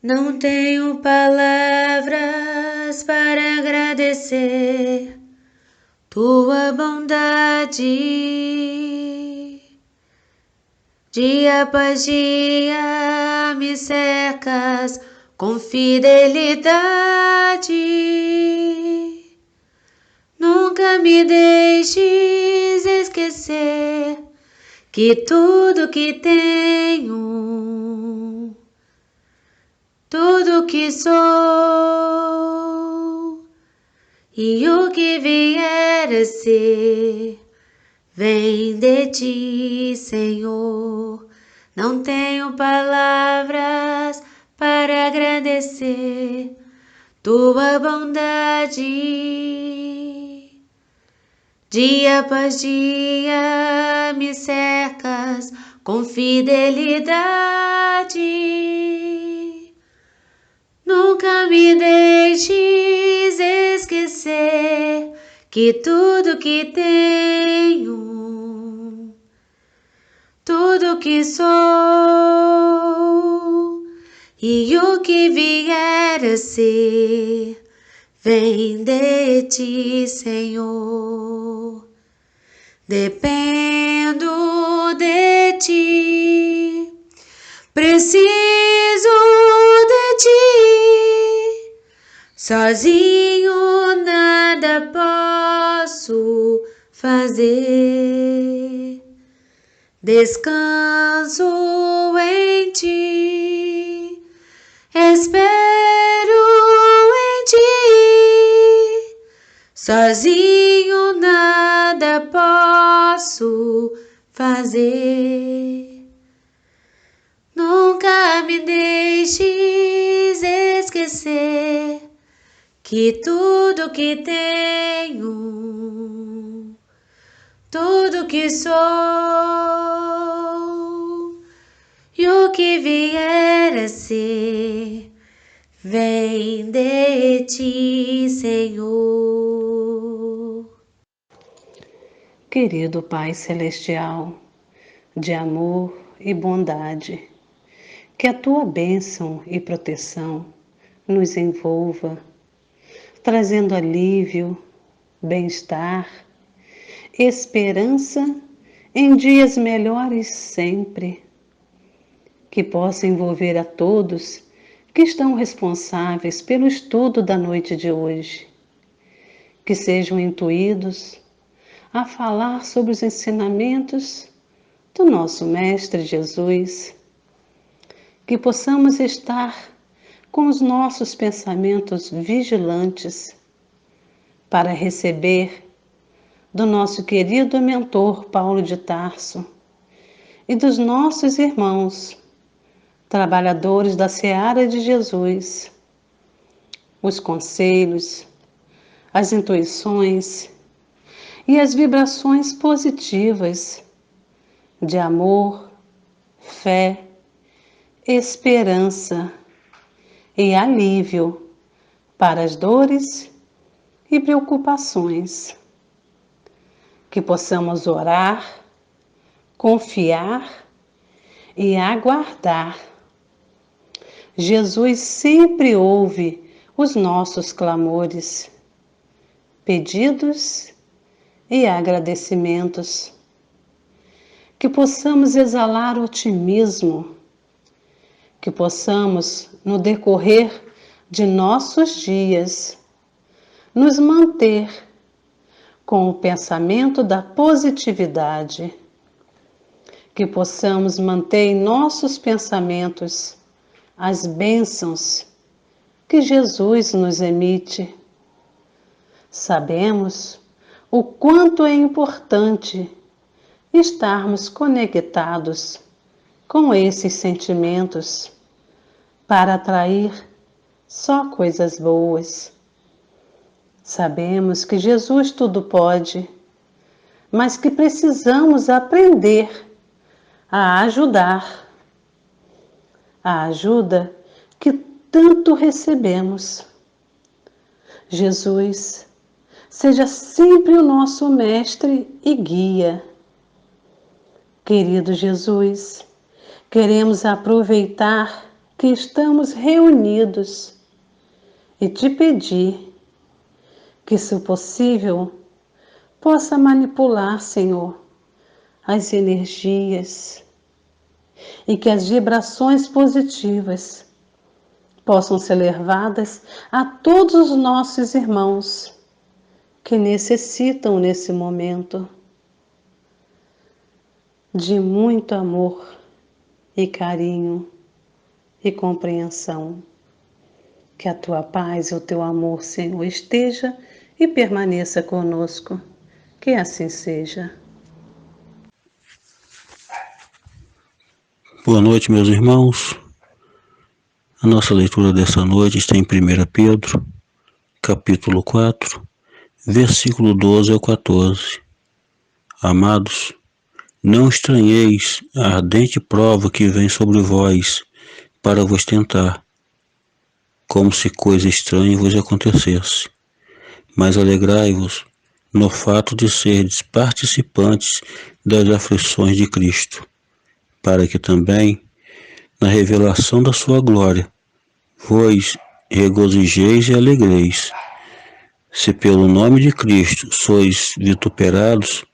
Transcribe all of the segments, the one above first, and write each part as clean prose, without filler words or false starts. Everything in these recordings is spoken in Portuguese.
Não tenho palavras para agradecer tua bondade. Dia após dia me cercas com fidelidade. Nunca me deixes esquecer que tudo que tenho, tudo que sou e o que vier a ser, vem de ti, Senhor. Não tenho palavras para agradecer tua bondade. Dia após dia me cercas com fidelidade. Nunca me deixes esquecer que tudo que tenho, tudo que sou e o que vier a ser, vem de ti, Senhor. Dependo de ti, preciso de ti. Sozinho nada posso fazer. Descanso em ti, espero em ti. Sozinho nada posso fazer. Nunca me deixes esquecer que tudo que tenho, tudo que sou e o que vier a ser, vem de ti, Senhor. Querido Pai Celestial, de amor e bondade, que a Tua bênção e proteção nos envolva, trazendo alívio, bem-estar, esperança em dias melhores sempre, que possa envolver a todos que estão responsáveis pelo estudo da noite de hoje, que sejam intuídos a falar sobre os ensinamentos do nosso Mestre Jesus, que possamos estar com os nossos pensamentos vigilantes para receber do nosso querido mentor Paulo de Tarso e dos nossos irmãos, trabalhadores da seara de Jesus, os conselhos, as intuições e as vibrações positivas de amor, fé, esperança e alívio para as dores e preocupações. Que possamos orar, confiar e aguardar. Jesus sempre ouve os nossos clamores, pedidos e agradecimentos. Que possamos exalar otimismo, que possamos, no decorrer de nossos dias, nos manter com o pensamento da positividade, que possamos manter em nossos pensamentos as bênçãos que Jesus nos emite. Sabemos o quanto é importante estarmos conectados com esses sentimentos para atrair só coisas boas. Sabemos que Jesus tudo pode, mas que precisamos aprender a ajudar. A ajuda que tanto recebemos. Jesus, seja sempre o nosso mestre e guia. Querido Jesus, queremos aproveitar que estamos reunidos e te pedir que, se possível, possa manipular, Senhor, as energias e que as vibrações positivas possam ser levadas a todos os nossos irmãos que necessitam nesse momento de muito amor e carinho e compreensão. Que a tua paz e o teu amor, Senhor, esteja e permaneça conosco. Que assim seja. Boa noite, meus irmãos. A nossa leitura dessa noite está em 1 Pedro, capítulo 4, versículo 12 ao 14. Amados, não estranheis a ardente prova que vem sobre vós para vos tentar, como se coisa estranha vos acontecesse. Mas alegrai-vos no fato de serdes participantes das aflições de Cristo, para que também, na revelação da sua glória, vos regozijeis e alegreis. Se pelo nome de Cristo sois vituperados,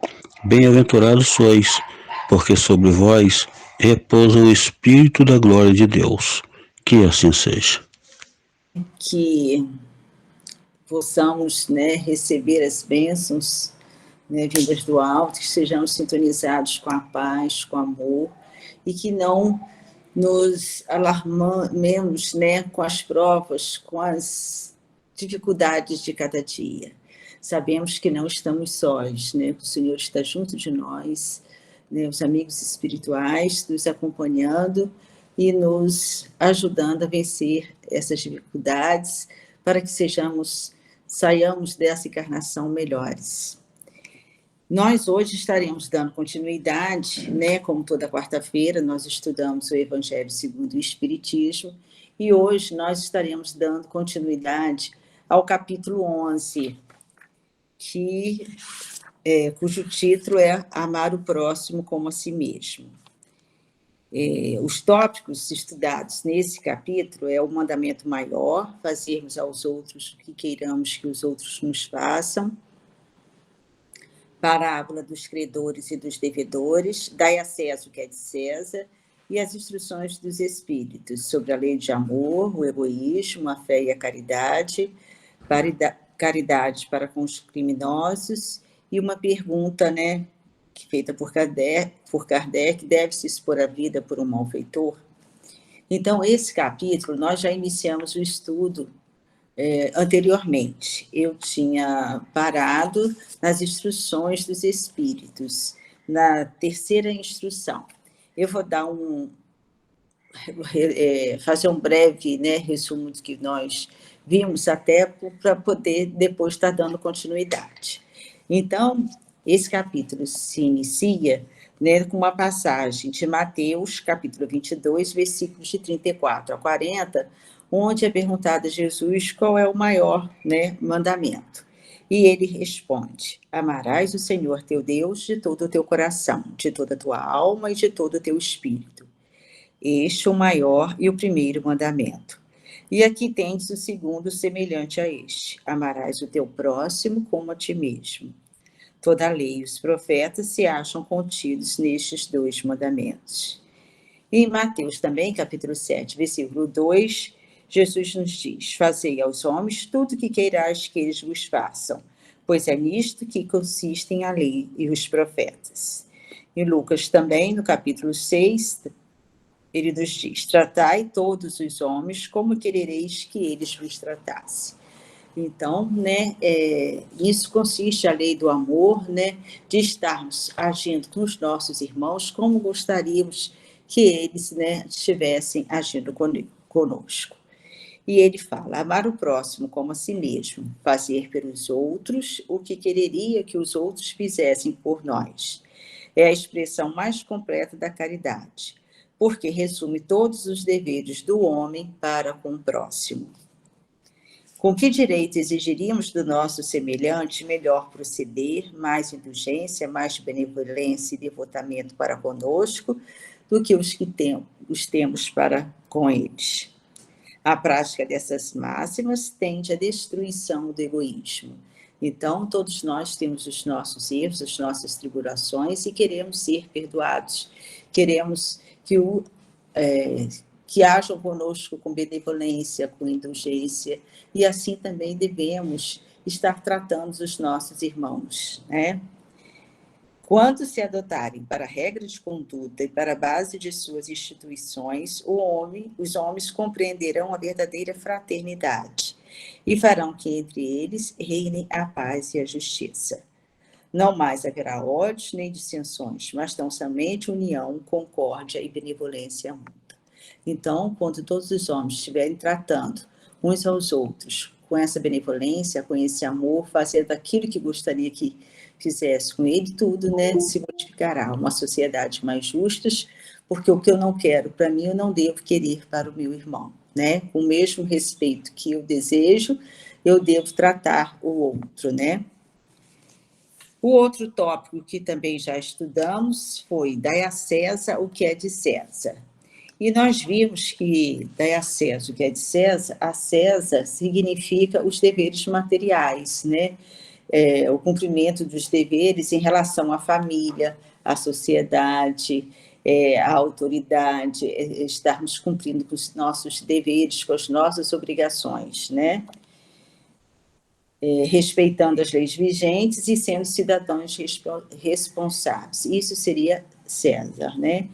bem-aventurados sois, porque sobre vós repousa o Espírito da glória de Deus. Que assim seja. Que possamos, receber as bênçãos, vindas do alto, que sejamos sintonizados com a paz, com o amor, e que não nos alarmemos, com as provas, com as dificuldades de cada dia. Sabemos que não estamos sós, que o Senhor está junto de nós, os amigos espirituais nos acompanhando e nos ajudando a vencer essas dificuldades, para que saiamos dessa encarnação melhores. Nós hoje estaremos dando continuidade, como toda quarta-feira, nós estudamos o Evangelho segundo o Espiritismo, e hoje nós estaremos dando continuidade ao capítulo 11, cujo título é Amar o Próximo como a Si Mesmo. Os tópicos estudados nesse capítulo é o mandamento maior, fazermos aos outros o que queiramos que os outros nos façam, parábola dos credores e dos devedores, dai a César o que é de César, e as instruções dos Espíritos sobre a lei de amor, o egoísmo, a fé e a caridade para com os criminosos, e uma pergunta, feita por Kardec, deve-se expor a vida por um malfeitor? Então, esse capítulo, nós já iniciamos o estudo anteriormente. Eu tinha parado nas instruções dos Espíritos, na terceira instrução. Eu vou dar fazer um breve resumo do que nós vimos, até para poder depois estar dando continuidade. Então, esse capítulo se inicia com uma passagem de Mateus, capítulo 22, versículos de 34 a 40, onde é perguntado a Jesus qual é o maior mandamento. E ele responde: amarás o Senhor teu Deus de todo o teu coração, de toda a tua alma e de todo o teu espírito. Este é o maior e o primeiro mandamento. E aqui tens o segundo semelhante a este: amarás o teu próximo como a ti mesmo. Toda a lei e os profetas se acham contidos nestes dois mandamentos. E em Mateus também, capítulo 7, versículo 2, Jesus nos diz: fazei aos homens tudo o que queirais que eles vos façam, pois é nisto que consistem a lei e os profetas. Em Lucas também, no capítulo 6, ele nos diz: tratai todos os homens como querereis que eles vos tratassem. Então, isso consiste a lei do amor, de estarmos agindo com os nossos irmãos como gostaríamos que eles estivessem agindo conosco. E ele fala: amar o próximo como a si mesmo, fazer pelos outros o que quereria que os outros fizessem por nós. É a expressão mais completa da caridade, porque resume todos os deveres do homem para com o próximo. Com que direito exigiríamos do nosso semelhante melhor proceder, mais indulgência, mais benevolência e devotamento para conosco, do que os temos para com eles. A prática dessas máximas tende à destruição do egoísmo. Então, todos nós temos os nossos erros, as nossas tribulações e queremos ser perdoados. Queremos que hajam conosco com benevolência, com indulgência, e assim também devemos estar tratando os nossos irmãos, né? Quando se adotarem para regra de conduta e para a base de suas instituições, os homens compreenderão a verdadeira fraternidade e farão que entre eles reinem a paz e a justiça. Não mais haverá ódios nem dissensões, mas tão somente união, concórdia e benevolência mútua. Então, quando todos os homens estiverem tratando uns aos outros com essa benevolência, com esse amor, fazendo aquilo que gostaria que fizesse com ele, tudo, né, se modificará. Uma sociedade mais justa, porque o que eu não quero para mim, eu não devo querer para o meu irmão, né? Com o mesmo respeito que eu desejo, eu devo tratar o outro, né? O outro tópico que também já estudamos foi: dai a César o que é de César. E nós vimos que dai a César o que é de César, a César significa os deveres materiais, né? O cumprimento dos deveres em relação à família, à sociedade, à autoridade, estarmos cumprindo com os nossos deveres, com as nossas obrigações, né? Respeitando as leis vigentes e sendo cidadãos responsáveis. Isso seria César, né?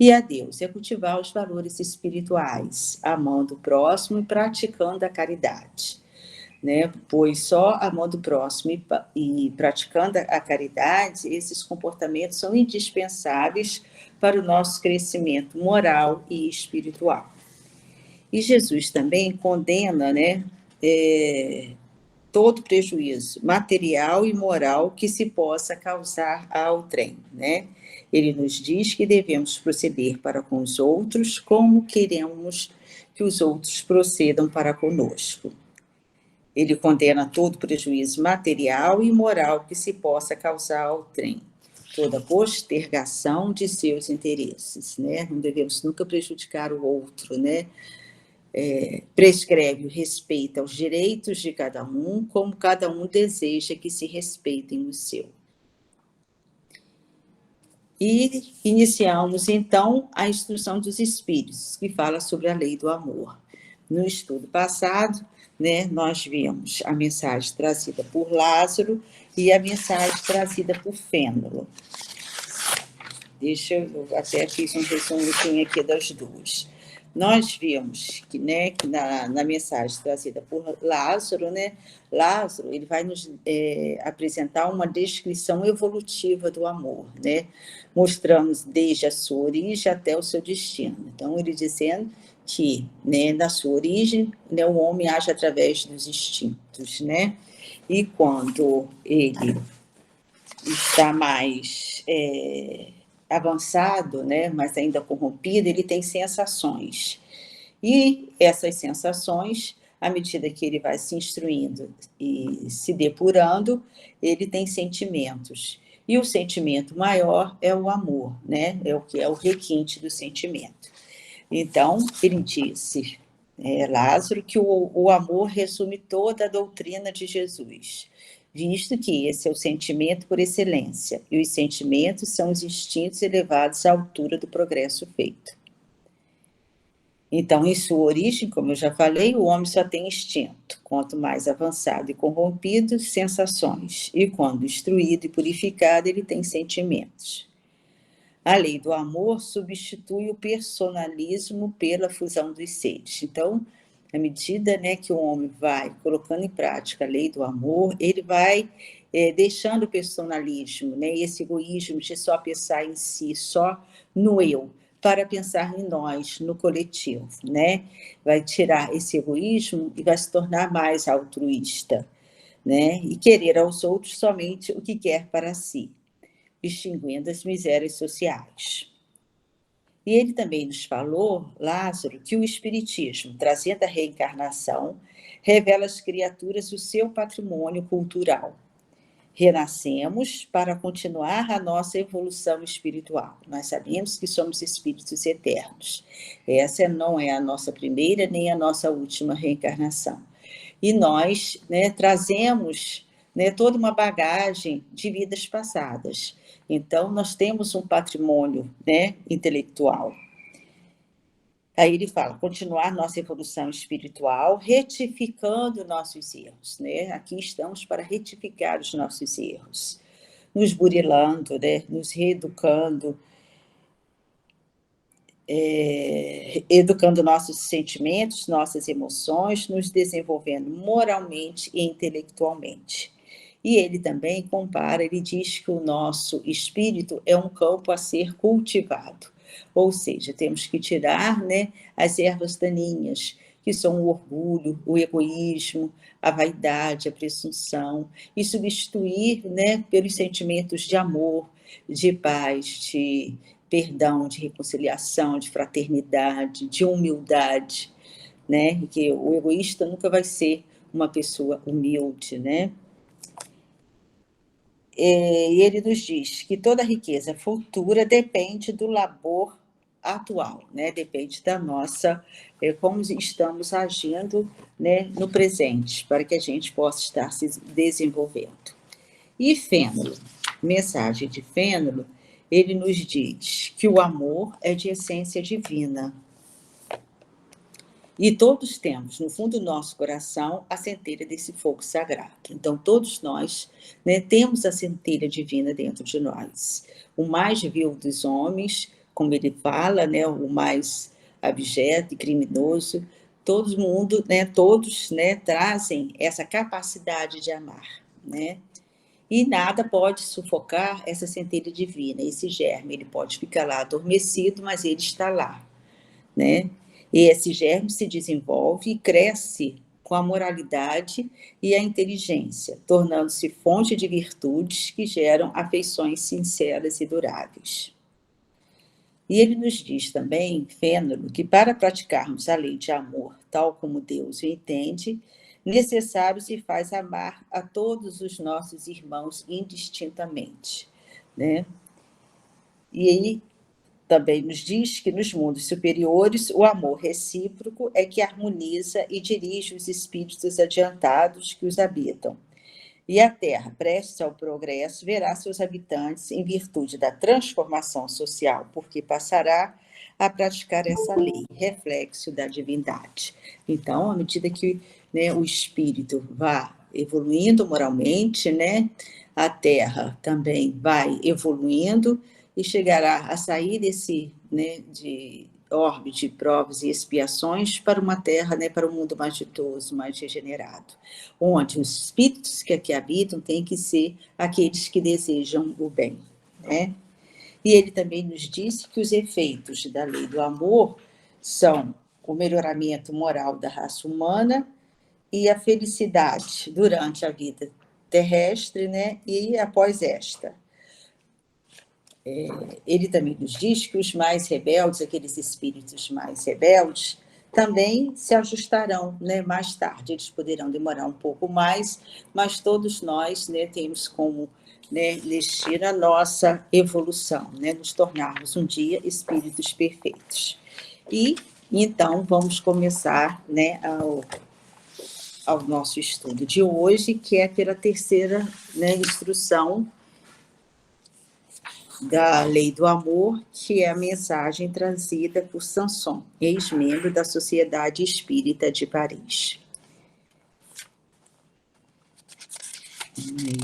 E a Deus é cultivar os valores espirituais, amando o próximo e praticando a caridade, né? Pois só amando o próximo e praticando a caridade, esses comportamentos são indispensáveis para o nosso crescimento moral e espiritual. E Jesus também condena, né, todo prejuízo material e moral que se possa causar ao trem, né? Ele nos diz que devemos proceder para com os outros como queremos que os outros procedam para conosco. Ele condena todo prejuízo material e moral que se possa causar ao trem, toda postergação de seus interesses, né? Não devemos nunca prejudicar o outro, né? Prescreve o respeito aos direitos de cada um, como cada um deseja que se respeitem o seu. E iniciamos, então, a instrução dos Espíritos, que fala sobre a lei do amor. No estudo passado, né, nós vimos a mensagem trazida por Lázaro e a mensagem trazida por Fênelon. Eu até fiz um resumo aqui das duas. Nós vimos que, né, que na mensagem trazida por Lázaro, né, Lázaro ele vai nos apresentar uma descrição evolutiva do amor, né, mostrando desde a sua origem até o seu destino. Então, ele dizendo que, né, na sua origem, né, o homem age através dos instintos, né, e quando ele está mais avançado, né, mas ainda corrompido, ele tem sensações. E essas sensações, à medida que ele vai se instruindo e se depurando, ele tem sentimentos. E o sentimento maior é o amor, né? É o que é o requinte do sentimento. Então, ele disse, Lázaro, que o amor resume toda a doutrina de Jesus, visto que esse é o sentimento por excelência, e os sentimentos são os instintos elevados à altura do progresso feito. Então, em sua origem, como eu já falei, o homem só tem instinto. Quanto mais avançado e corrompido, sensações. E quando instruído e purificado, ele tem sentimentos. A lei do amor substitui o personalismo pela fusão dos seres. Então, à medida, né, que o homem vai colocando em prática a lei do amor, ele vai deixando o personalismo, né, esse egoísmo de só pensar em si, só no eu, para pensar em nós, no coletivo, né? Vai tirar esse egoísmo e vai se tornar mais altruísta, né? E querer aos outros somente o que quer para si, extinguindo as misérias sociais. E ele também nos falou, Lázaro, que o Espiritismo, trazendo a reencarnação, revela às criaturas o seu patrimônio cultural. renascemos para continuar a nossa evolução espiritual. Nós sabemos que somos espíritos eternos. Essa não é a nossa primeira nem a nossa última reencarnação. E nós, né, trazemos, né, toda uma bagagem de vidas passadas. Então, nós temos um patrimônio, né, intelectual. Aí ele fala, continuar nossa evolução espiritual, retificando nossos erros, né? Aqui estamos para retificar os nossos erros, nos burilando, né? Nos reeducando, educando nossos sentimentos, nossas emoções, nos desenvolvendo moralmente e intelectualmente. E ele também compara, ele diz que o nosso espírito é um campo a ser cultivado. Ou seja, temos que tirar, né, as ervas daninhas, que são o orgulho, o egoísmo, a vaidade, a presunção, e substituir, né, pelos sentimentos de amor, de paz, de perdão, de reconciliação, de fraternidade, de humildade, né? Que o egoísta nunca vai ser uma pessoa humilde, né? E ele nos diz que toda riqueza futura depende do labor atual, né? Depende da nossa, como estamos agindo, né, no presente, para que a gente possa estar se desenvolvendo. E Fênelon, mensagem de Fênelon, ele nos diz que o amor é de essência divina. E todos temos, no fundo do nosso coração, a centelha desse fogo sagrado. Então, todos nós, né, temos a centelha divina dentro de nós. O mais vil dos homens, como ele fala, né, o mais abjeto e criminoso, todo mundo, né, todos, né, trazem essa capacidade de amar, né? E nada pode sufocar essa centelha divina, esse germe. Ele pode ficar lá adormecido, mas ele está lá, né? E esse germe se desenvolve e cresce com a moralidade e a inteligência, tornando-se fonte de virtudes que geram afeições sinceras e duráveis. E ele nos diz também, Fênelon, que para praticarmos a lei de amor, tal como Deus o entende, necessário se faz amar a todos os nossos irmãos indistintamente, né? E aí também nos diz que nos mundos superiores o amor recíproco é que harmoniza e dirige os espíritos adiantados que os habitam. E a Terra, prestes ao progresso, verá seus habitantes em virtude da transformação social, porque passará a praticar essa lei, reflexo da divindade. Então, à medida que, né, o espírito vai evoluindo moralmente, né, a Terra também vai evoluindo e chegará a sair desse, né, de orbe de provas e expiações para uma Terra, né, para um mundo mais ditoso, mais regenerado, onde os espíritos que aqui habitam têm que ser aqueles que desejam o bem, né? E ele também nos disse que os efeitos da lei do amor são o melhoramento moral da raça humana e a felicidade durante a vida terrestre, né, e após esta. Ele também nos diz que os mais rebeldes, aqueles espíritos mais rebeldes, também se ajustarão, né, mais tarde. Eles poderão demorar um pouco mais, mas todos nós, né, temos como, né, investir a nossa evolução, né, nos tornarmos um dia espíritos perfeitos. E então vamos começar, né, ao nosso estudo de hoje, que é pela terceira, né, instrução da Lei do Amor, que é a mensagem trazida por Sanson, ex-membro da Sociedade Espírita de Paris.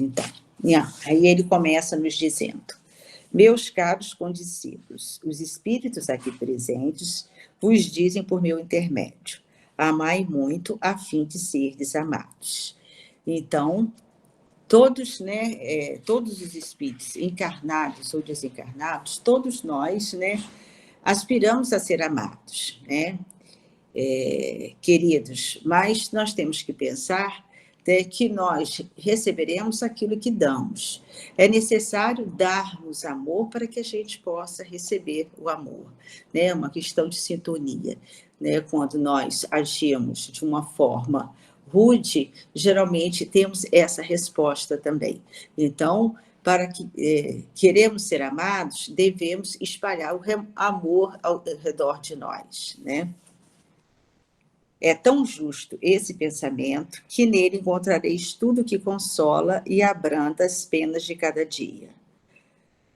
Então, aí ele começa nos dizendo: meus caros condiscípulos, os espíritos aqui presentes vos dizem por meu intermédio, amai muito a fim de serdes amados. Então, todos, né, todos os espíritos, encarnados ou desencarnados, todos nós, né, aspiramos a ser amados, né, queridos, mas nós temos que pensar, né, que nós receberemos aquilo que damos. É necessário darmos amor para que a gente possa receber o amor, né, uma questão de sintonia, né, quando nós agimos de uma forma rude, geralmente temos essa resposta também. Então, para que queremos ser amados, devemos espalhar o amor ao redor de nós, né? É tão justo esse pensamento que nele encontrareis tudo que consola e abranda as penas de cada dia.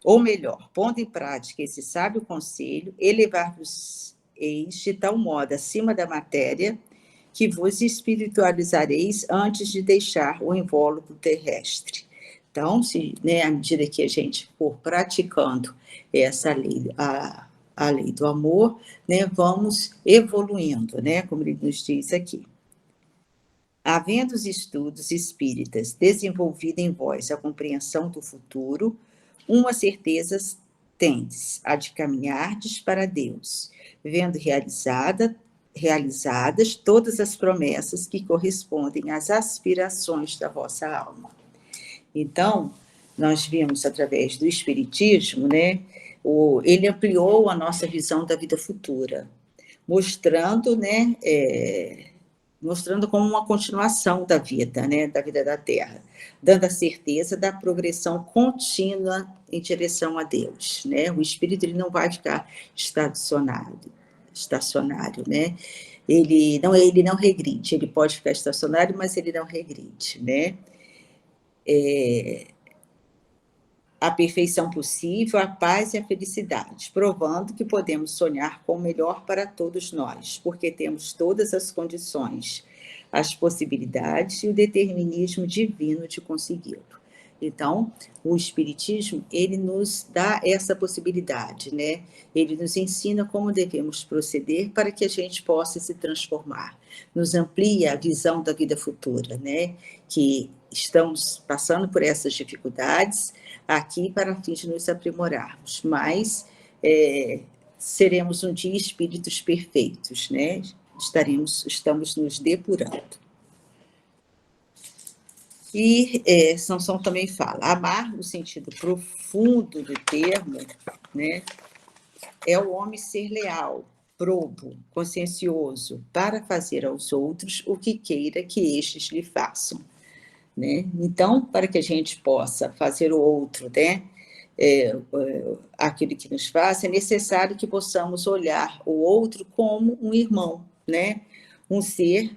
Ou melhor, pondo em prática esse sábio conselho, elevar-vos-eis de tal modo acima da matéria que vos espiritualizareis antes de deixar o invólucro terrestre. Então, à medida que a gente for praticando essa lei, a lei do amor, vamos evoluindo, como ele nos diz aqui. Havendo os estudos espíritas desenvolvido em vós a compreensão do futuro, uma certeza tendes, a de caminhardes para Deus, vendo realizadas todas as promessas que correspondem às aspirações da vossa alma. Então, nós vimos através do Espiritismo, ele ampliou a nossa visão da vida futura, mostrando como uma continuação da vida da Terra, dando a certeza da progressão contínua em direção a Deus. O espírito ele não vai ficar estacionário, ele não regride, ele pode ficar estacionário, mas ele não regride, a perfeição possível, a paz e a felicidade, provando que podemos sonhar com o melhor para todos nós, porque temos todas as condições, as possibilidades e o determinismo divino de consegui-lo. Então, o Espiritismo, ele nos dá essa possibilidade, Ele nos ensina como devemos proceder para que a gente possa se transformar. Nos amplia a visão da vida futura, Que estamos passando por essas dificuldades aqui para fim de nos aprimorarmos, mas seremos um dia espíritos perfeitos, Estamos nos depurando. E Sansão também fala, amar no sentido profundo do termo, é o homem ser leal, probo, consciencioso, para fazer aos outros o que queira que estes lhe façam. Então, para que a gente possa fazer o outro, aquilo que nos faz, é necessário que possamos olhar o outro como um irmão, um ser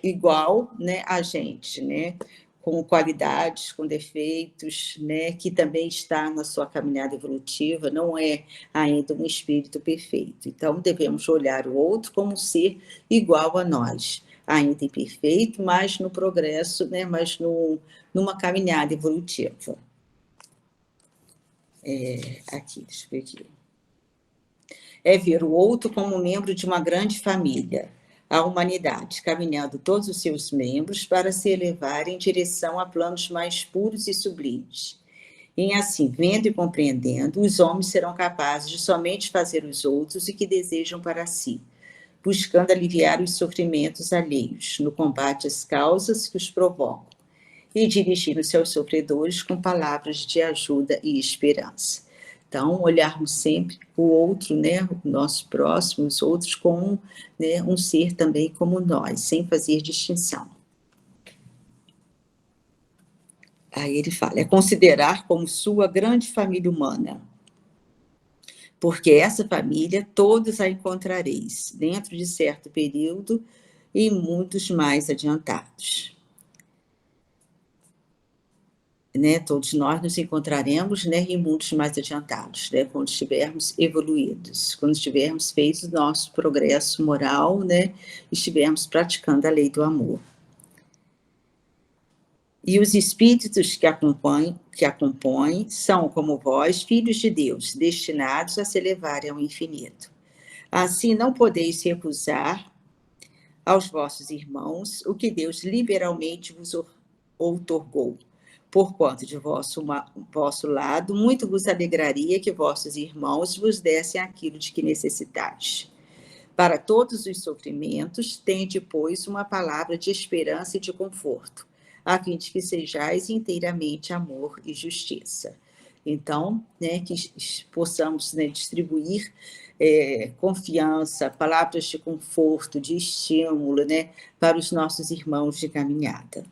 igual a gente, com qualidades, com defeitos, que também está na sua caminhada evolutiva, não é ainda um espírito perfeito. Então, devemos olhar o outro como um ser igual a nós, ainda imperfeito, mas no progresso, mas numa caminhada evolutiva. Aqui, deixa eu ver aqui. É ver o outro como membro de uma grande família, a humanidade, caminhando todos os seus membros para se elevar em direção a planos mais puros e sublimes. E assim, vendo e compreendendo, os homens serão capazes de somente fazer os outros o que desejam para si, buscando aliviar os sofrimentos alheios, no combate às causas que os provocam, e dirigindo-se aos sofredores com palavras de ajuda e esperança. Então, olharmos sempre o outro, o nosso próximo, os outros, como um ser também como nós, sem fazer distinção. Aí ele fala, é considerar como sua grande família humana, porque essa família todos a encontrareis, dentro de certo período e muitos mais adiantados. Todos nós nos encontraremos em mundos mais adiantados, quando estivermos evoluídos, quando estivermos feito o nosso progresso moral, estivermos praticando a lei do amor. E os espíritos que a compõem são, como vós, filhos de Deus, destinados a se elevarem ao infinito. Assim, não podeis recusar aos vossos irmãos o que Deus liberalmente vos outorgou. Porquanto de vosso lado, muito vos alegraria que vossos irmãos vos dessem aquilo de que necessitais. Para todos os sofrimentos, tende, pois, uma palavra de esperança e de conforto, a fim de que sejais inteiramente amor e justiça. Então, né, que possamos, né, distribuir confiança, palavras de conforto, de estímulo, né, para os nossos irmãos de caminhada.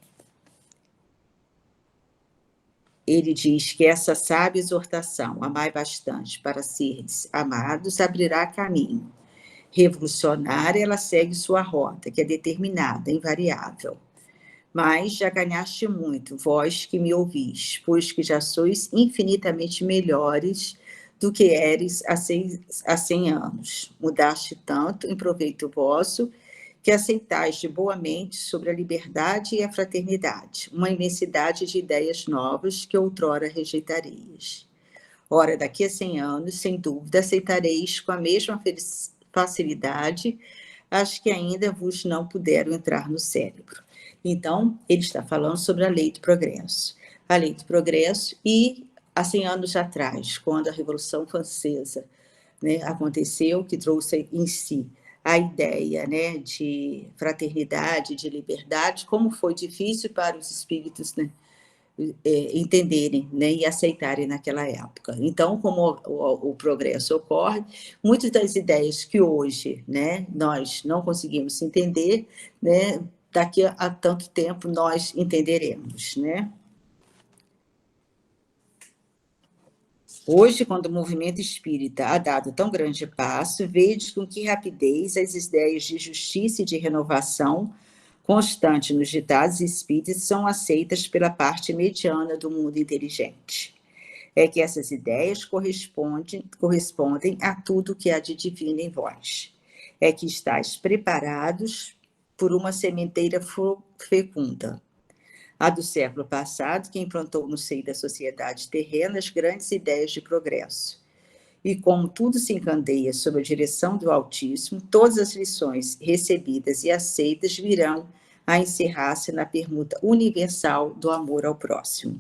Ele diz que essa sábia exortação, amai bastante para seres amados, abrirá caminho. Revolucionária, ela segue sua rota, que é determinada, invariável. Mas já ganhaste muito, vós que me ouvis, pois que já sois infinitamente melhores do que eres há 100 anos. Mudaste tanto em proveito vosso, que aceitais de boa mente sobre a liberdade e a fraternidade, uma imensidade de ideias novas que outrora rejeitarias. Ora, daqui a 100 anos, sem dúvida, aceitareis com a mesma facilidade as que ainda vos não puderam entrar no cérebro. Então, ele está falando sobre a lei do progresso. A lei do progresso e, há 100 anos atrás, quando a Revolução Francesa, né, aconteceu, que trouxe em si a ideia, né, de fraternidade, de liberdade, como foi difícil para os espíritos, né, entenderem, né, e aceitarem naquela época. Então, como o progresso ocorre, muitas das ideias que hoje, né, nós não conseguimos entender, né, daqui a tanto tempo nós entenderemos, né? Hoje, quando o movimento espírita há dado tão grande passo, vede com que rapidez as ideias de justiça e de renovação constante nos ditados espíritas são aceitas pela parte mediana do mundo inteligente. É que essas ideias correspondem a tudo que há de divino em vós. É que estáis preparados por uma sementeira fecunda. A do século passado, que implantou no seio da sociedade terrena as grandes ideias de progresso. E como tudo se encandeia sob a direção do Altíssimo, todas as lições recebidas e aceitas virão a encerrar-se na permuta universal do amor ao próximo.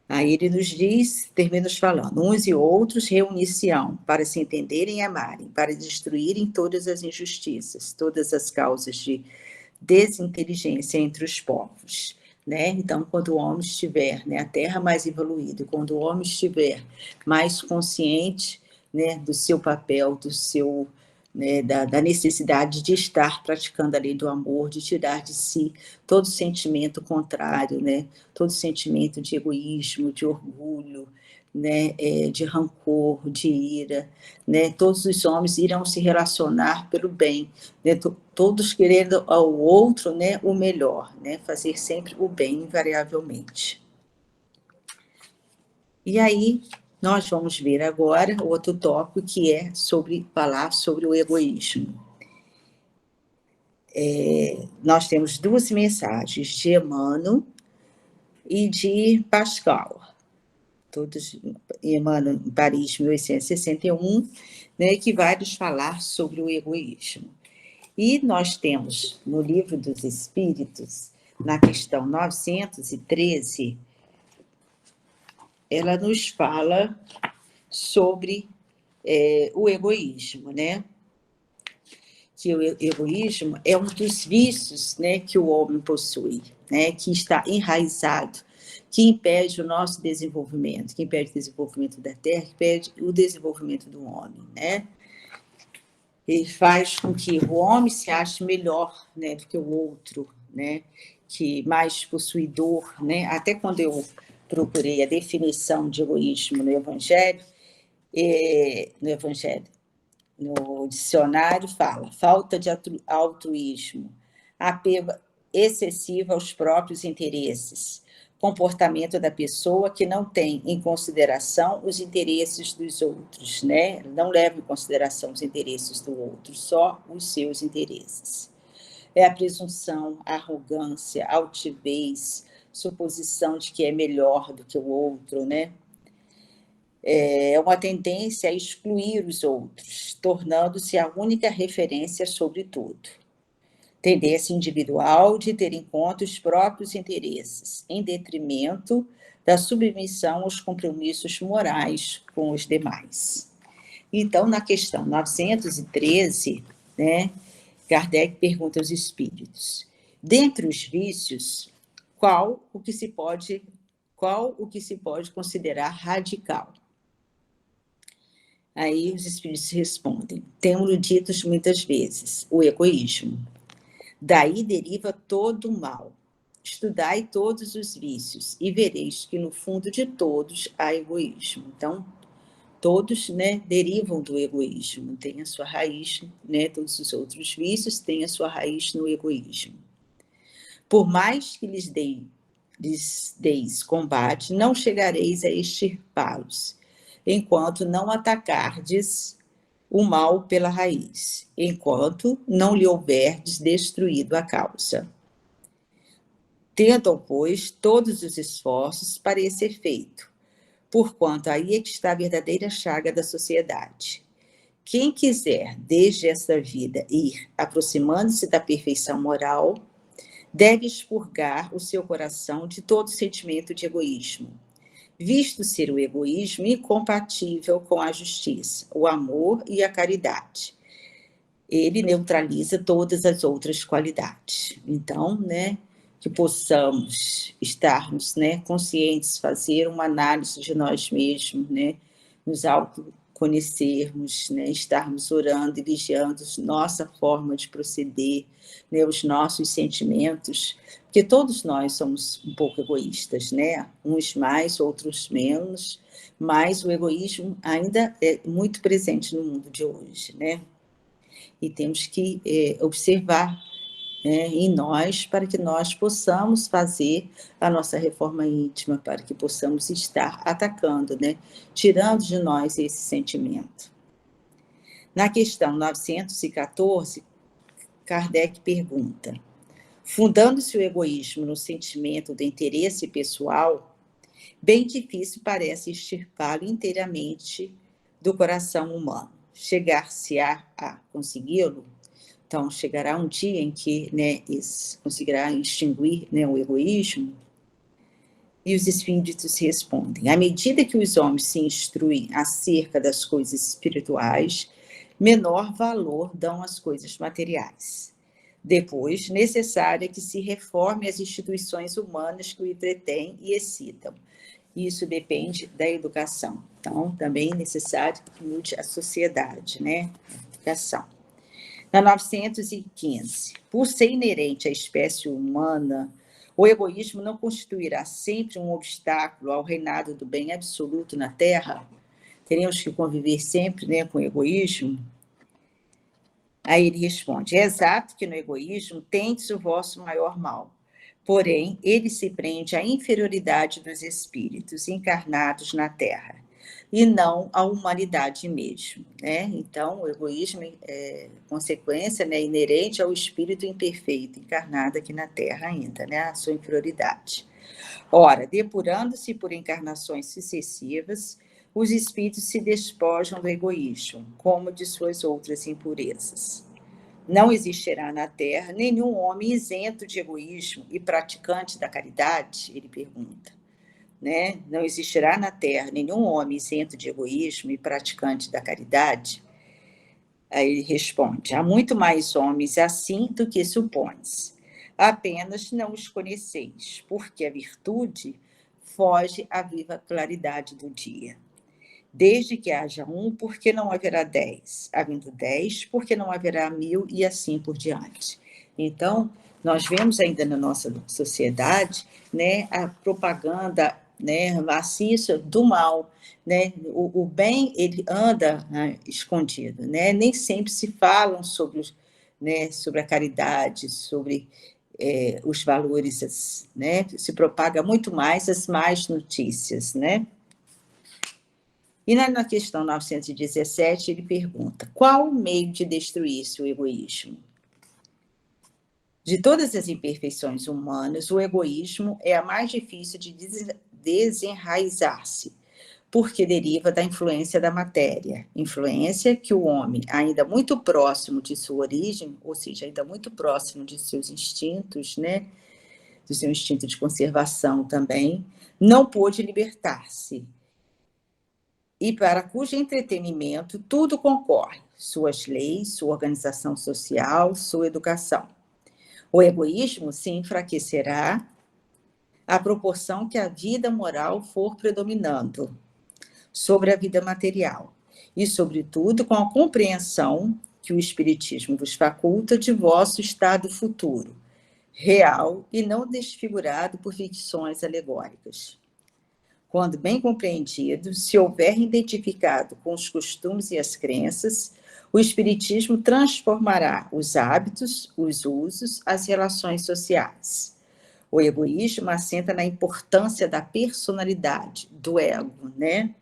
Aí ele nos diz, termina falando, uns e outros reunir-se-ão para se entenderem e amarem, para destruírem todas as injustiças, todas as causas de desinteligência entre os povos, né? Então, quando o homem estiver, né, a Terra mais evoluída, quando o homem estiver mais consciente, né, do seu papel, do seu, né, da necessidade de estar praticando a lei do amor, de tirar de si todo sentimento contrário, né, todo sentimento de egoísmo, de orgulho, né, de rancor, de ira, né, todos os homens irão se relacionar pelo bem, né, todos querendo ao outro, né, o melhor, né, fazer sempre o bem invariavelmente. E aí nós vamos ver agora outro tópico que é falar sobre o egoísmo. Nós temos duas mensagens de Emmanuel e de Pascal. Todos, Emmanuel, em Paris, 1861, né, que vai nos falar sobre o egoísmo. E nós temos, no Livro dos Espíritos, na questão 913, ela nos fala sobre o egoísmo, né? Que o egoísmo é um dos vícios, né, que o homem possui, né, que está enraizado, que impede o nosso desenvolvimento, que impede o desenvolvimento da Terra, que impede o desenvolvimento do homem, né? Ele faz com que o homem se ache melhor, né, do que o outro, né, que mais possuidor, né? Até quando eu procurei a definição de egoísmo no Evangelho, no dicionário fala falta de altruísmo, apego excessivo aos próprios interesses, comportamento da pessoa que não tem em consideração os interesses dos outros, né? Não leva em consideração os interesses do outro, só os seus interesses. É a presunção, a arrogância, a altivez, suposição de que é melhor do que o outro, né? É uma tendência a excluir os outros, tornando-se a única referência sobre tudo. Tendência individual de ter em conta os próprios interesses, em detrimento da submissão aos compromissos morais com os demais. Então, na questão 913, né, Kardec pergunta aos espíritos, dentre os vícios, qual o que se pode qual o que se pode considerar radical? Aí os espíritos respondem: temos dito muitas vezes, o egoísmo. Daí deriva todo o mal. Estudai todos os vícios e vereis que no fundo de todos há egoísmo. Então, todos, né, derivam do egoísmo, tem a sua raiz, né, todos os outros vícios têm a sua raiz no egoísmo. Por mais que lhes deis combate, não chegareis a extirpá-los, enquanto não atacardes o mal pela raiz, enquanto não lhe houverdes destruído a causa. Tendam, pois, todos os esforços para esse efeito, porquanto aí é que está a verdadeira chaga da sociedade. Quem quiser, desde esta vida, ir aproximando-se da perfeição moral, deve expurgar o seu coração de todo sentimento de egoísmo, visto ser o egoísmo incompatível com a justiça, o amor e a caridade. Ele neutraliza todas as outras qualidades. Então, né, que possamos estarmos, né, conscientes, fazer uma análise de nós mesmos, né, nos autoconhecermos, né, estarmos orando e vigiando nossa forma de proceder, né, os nossos sentimentos, porque todos nós somos um pouco egoístas, né, uns mais, outros menos, mas o egoísmo ainda é muito presente no mundo de hoje, né, e temos que observar, né, em nós, para que nós possamos fazer a nossa reforma íntima, para que possamos estar atacando, né, tirando de nós esse sentimento. Na questão 914, Kardec pergunta: fundando-se o egoísmo no sentimento do interesse pessoal, bem difícil parece extirpá-lo inteiramente do coração humano. Chegar-se-á a consegui-lo? Então, chegará um dia em que, né, conseguirá extinguir, né, o egoísmo? E os espíritos respondem: à medida que os homens se instruem acerca das coisas espirituais, menor valor dão às coisas materiais. Depois, necessário é que se reforme as instituições humanas que o entretêm e excitam. Isso depende da educação. Então, também é necessário que mude a sociedade, né? A educação. Na 915, por ser inerente à espécie humana, o egoísmo não constituirá sempre um obstáculo ao reinado do bem absoluto na Terra? Teremos que conviver sempre, né, com o egoísmo? Aí ele responde: é exato que no egoísmo tendes o vosso maior mal, porém ele se prende à inferioridade dos espíritos encarnados na Terra, e não à humanidade mesmo, né? Então, o egoísmo é consequência, né, inerente ao espírito imperfeito, encarnado aqui na Terra ainda, né, a sua inferioridade. Ora, depurando-se por encarnações sucessivas, os espíritos se despojam do egoísmo, como de suas outras impurezas. Não existirá na Terra nenhum homem isento de egoísmo e praticante da caridade? Ele pergunta. Né? Não existirá na Terra nenhum homem isento de egoísmo e praticante da caridade? Aí ele responde: há muito mais homens assim do que supões. Apenas não os conheceis, porque a virtude foge à viva claridade do dia. Desde que haja um, por que não haverá 10? Havendo 10, por que não haverá 1000 e assim por diante? Então, nós vemos ainda na nossa sociedade, né, a propaganda, né, maciça do mal, né? O bem, ele anda, né, escondido, né? Nem sempre se falam sobre, né, sobre a caridade, sobre os valores, né? Se propaga muito mais as más notícias, né? E na questão 917, ele pergunta: qual o meio de destruir-se o egoísmo? De todas as imperfeições humanas, o egoísmo é a mais difícil de desenraizar-se, porque deriva da influência da matéria, influência que o homem, ainda muito próximo de sua origem, ou seja, ainda muito próximo de seus instintos, né, do seu instinto de conservação também, não pôde libertar-se, e para cujo entretenimento tudo concorre, suas leis, sua organização social, sua educação. O egoísmo se enfraquecerá à proporção que a vida moral for predominando sobre a vida material, e, sobretudo, com a compreensão que o Espiritismo vos faculta de vosso estado futuro, real e não desfigurado por ficções alegóricas. Quando bem compreendido, se houver identificado com os costumes e as crenças, o Espiritismo transformará os hábitos, os usos, as relações sociais. O egoísmo assenta na importância da personalidade, do ego, né?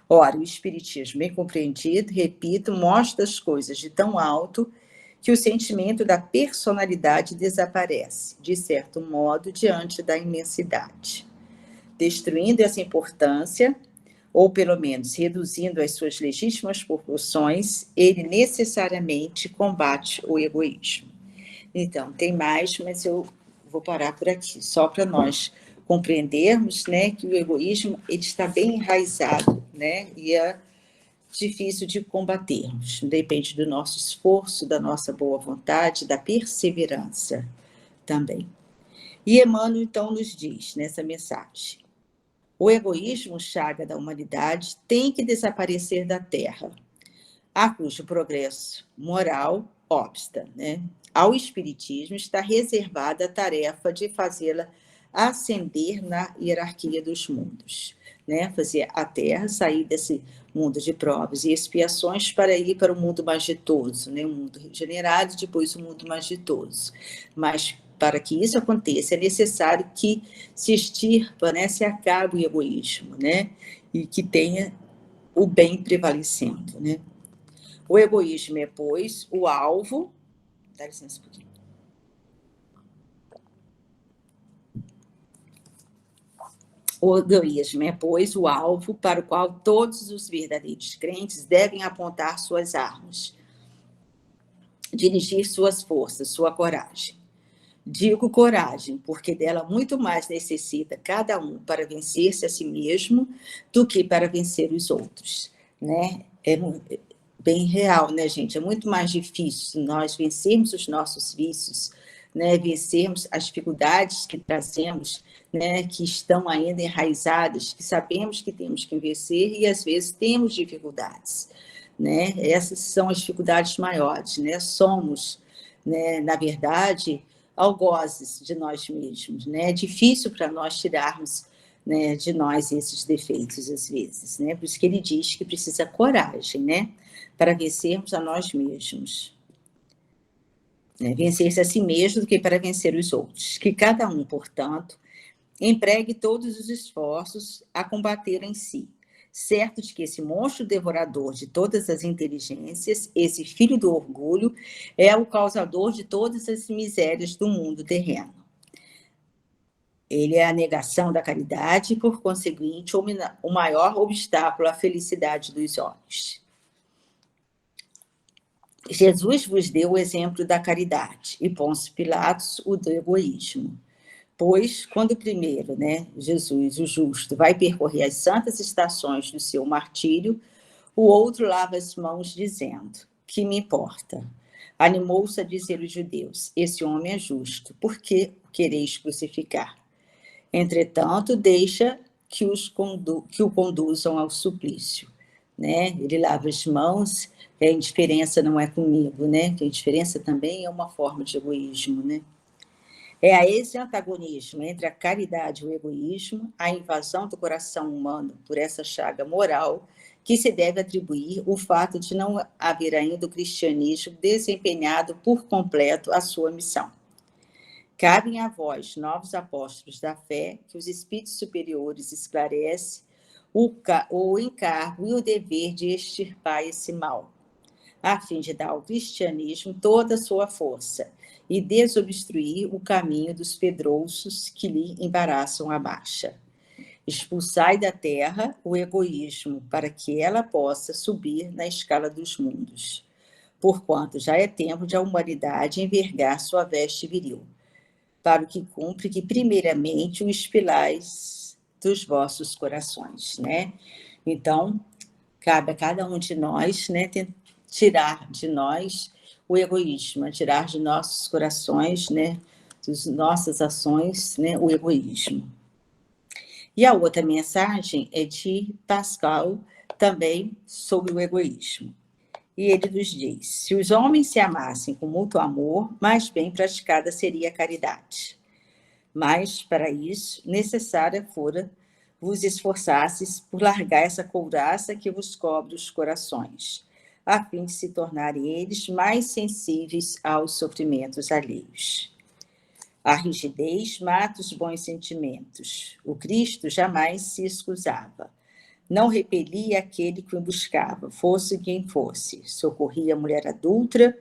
Ora, o Espiritismo, bem compreendido, repito, mostra as coisas de tão alto que o sentimento da personalidade desaparece, de certo modo, diante da imensidade. Destruindo essa importância, ou pelo menos reduzindo as suas legítimas proporções, ele necessariamente combate o egoísmo. Então, tem mais, mas eu vou parar por aqui, só para nós compreendermos, né, que o egoísmo ele está bem enraizado, né, e é difícil de combatermos. Depende do nosso esforço, da nossa boa vontade, da perseverança também. E Emmanuel, então, nos diz nessa mensagem: o egoísmo, chaga da humanidade, tem que desaparecer da Terra, a cujo progresso moral obsta, né? Ao Espiritismo está reservada a tarefa de fazê-la ascender na hierarquia dos mundos, né? Fazer a Terra sair desse mundo de provas e expiações para ir para o mundo mais ditoso, né? O mundo regenerado, depois o mundo mais ditoso. Mas para que isso aconteça, é necessário que se extirpa, né? Se acabe o egoísmo, né? E que tenha o bem prevalecendo, né? O egoísmo é, pois, o alvo... Dá licença um pouquinho. O egoísmo é, pois, o alvo para o qual todos os verdadeiros crentes devem apontar suas armas, dirigir suas forças, sua coragem. Digo coragem, porque dela muito mais necessita cada um para vencer-se a si mesmo do que para vencer os outros, né? É bem real, né, gente? É muito mais difícil nós vencermos os nossos vícios, né? Vencermos as dificuldades que trazemos, né? Que estão ainda enraizadas, que sabemos que temos que vencer e às vezes temos dificuldades, né? Essas são as dificuldades maiores, né? Somos, né, na verdade, algozes de nós mesmos, né? É difícil para nós tirarmos, né, de nós esses defeitos às vezes, né? Por isso que ele diz que precisa coragem, né? Para vencermos a nós mesmos. Né? Vencer-se a si mesmo do que para vencer os outros. Que cada um, portanto, empregue todos os esforços a combater em si, certo de que esse monstro devorador de todas as inteligências, esse filho do orgulho, é o causador de todas as misérias do mundo terreno. Ele é a negação da caridade e, por conseguinte, o maior obstáculo à felicidade dos homens. Jesus vos deu o exemplo da caridade e Pôncio Pilatos o do egoísmo. Pois, quando o primeiro, né, Jesus, o justo, vai percorrer as santas estações do seu martírio, o outro lava as mãos dizendo: que me importa? Animou-se a dizer os judeus: esse homem é justo, por que o quereis crucificar? Entretanto, deixa que o conduzam ao suplício, né? Ele lava as mãos, a indiferença não é comigo, né? Que a indiferença também é uma forma de egoísmo, né? É a esse antagonismo entre a caridade e o egoísmo, a invasão do coração humano por essa chaga moral, que se deve atribuir o fato de não haver ainda o cristianismo desempenhado por completo a sua missão. Cabem a vós, novos apóstolos da fé, que os espíritos superiores esclarecem o encargo e o dever de extirpar esse mal, a fim de dar ao cristianismo toda a sua força e desobstruir o caminho dos pedrouços que lhe embaraçam a marcha. Expulsai da terra o egoísmo, para que ela possa subir na escala dos mundos, porquanto já é tempo de a humanidade envergar sua veste viril, para o que cumpre que primeiramente o espilais dos vossos corações, né? Então, cabe a cada um de nós, né, tirar de nós o egoísmo, tirar de nossos corações, né, das nossas ações, né, o egoísmo. E a outra mensagem é de Pascal, também sobre o egoísmo. E ele nos diz: se os homens se amassem com mútuo amor, mais bem praticada seria a caridade. Mas, para isso, necessária fora vos esforçasseis por largar essa couraça que vos cobre os corações, a fim de se tornarem eles mais sensíveis aos sofrimentos alheios. A rigidez mata os bons sentimentos. O Cristo jamais se excusava. Não repelia aquele que o buscava, fosse quem fosse. Socorria a mulher adúltera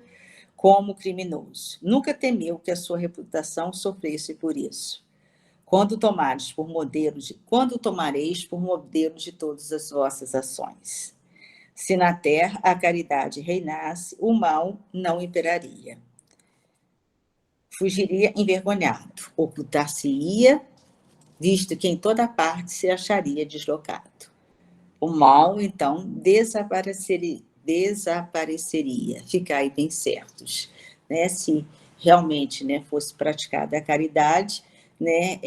como criminoso. Nunca temeu que a sua reputação sofresse por isso. Quando tomareis por modelo de todas as vossas ações. Se na terra a caridade reinasse, o mal não imperaria. Fugiria envergonhado, ocultar-se-ia, visto que em toda parte se acharia deslocado. O mal, então, desapareceria. Ficai bem certos. Né? Se realmente, né, fosse praticada a caridade, né,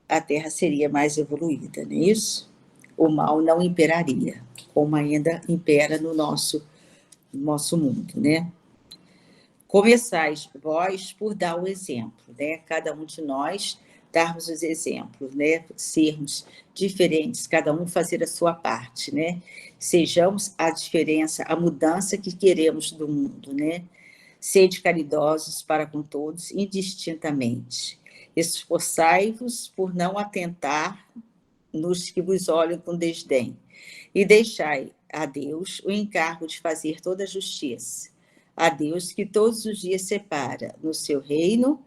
a Terra seria mais evoluída, não é isso? O mal não imperaria, como ainda impera no nosso mundo, né? Começais vós por dar o exemplo, né? Cada um de nós darmos os exemplos, né? Sermos diferentes, cada um fazer a sua parte, né? Sejamos a diferença, a mudança que queremos do mundo, né? Sede caridosos para com todos, indistintamente. Esforçai-vos por não atentar nos que vos olham com desdém, e deixai a Deus o encargo de fazer toda a justiça. A Deus que todos os dias separa no seu reino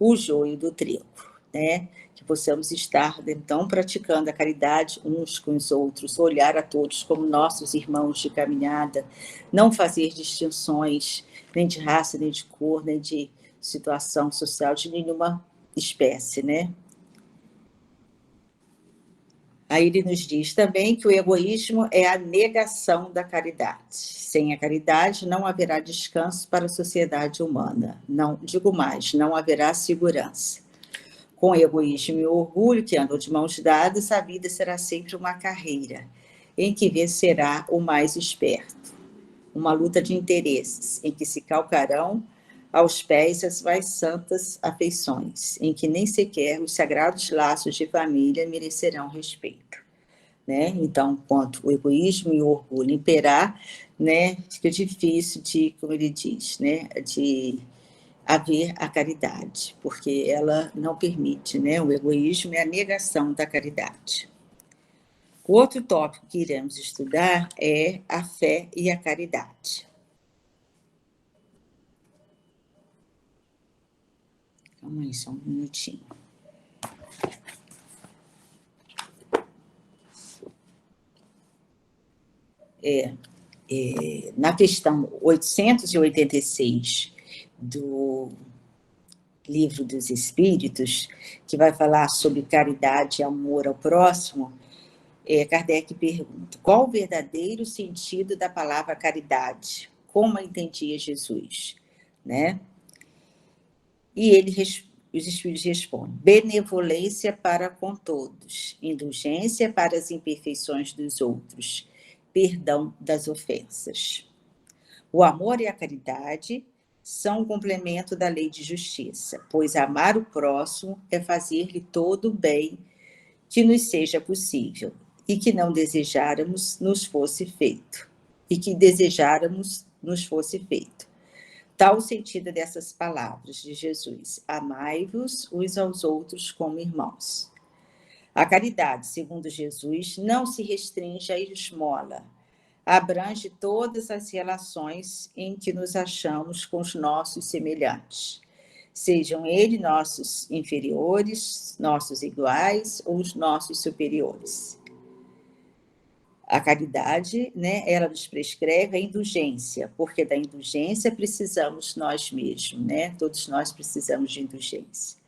o joio do trigo, né? Que possamos estar, então, praticando a caridade uns com os outros, olhar a todos como nossos irmãos de caminhada, não fazer distinções nem de raça, nem de cor, nem de situação social de nenhuma espécie, né? Aí ele nos diz também que o egoísmo é a negação da caridade. Sem a caridade não haverá descanso para a sociedade humana. Não, digo mais, não haverá segurança. Com egoísmo e orgulho que andam de mãos dadas, a vida será sempre uma carreira, em que vencerá o mais esperto. Uma luta de interesses, em que se calcarão aos pés as mais santas afeições, em que nem sequer os sagrados laços de família merecerão respeito. Né? Então, quanto o egoísmo e o orgulho imperar, né, fica difícil de, como ele diz, né, de haver a caridade, porque ela não permite, né? O egoísmo é a negação da caridade. O outro tópico que iremos estudar é a fé e a caridade. Calma aí, só um minutinho. Na questão 886 do Livro dos Espíritos, que vai falar sobre caridade e amor ao próximo, Kardec pergunta: qual o verdadeiro sentido da palavra caridade? Como a entendia Jesus? Né? E os Espíritos respondem: benevolência para com todos, indulgência para as imperfeições dos outros, perdão das ofensas. O amor e a caridade são um complemento da lei de justiça, pois amar o próximo é fazer-lhe todo o bem que nos seja possível e que não desejáramos nos fosse feito. Tal o sentido dessas palavras de Jesus: amai-vos uns aos outros como irmãos. A caridade, segundo Jesus, não se restringe à esmola, abrange todas as relações em que nos achamos com os nossos semelhantes, sejam eles nossos inferiores, nossos iguais ou os nossos superiores. A caridade, né, ela nos prescreve a indulgência, porque da indulgência precisamos nós mesmos, né? Todos nós precisamos de indulgência.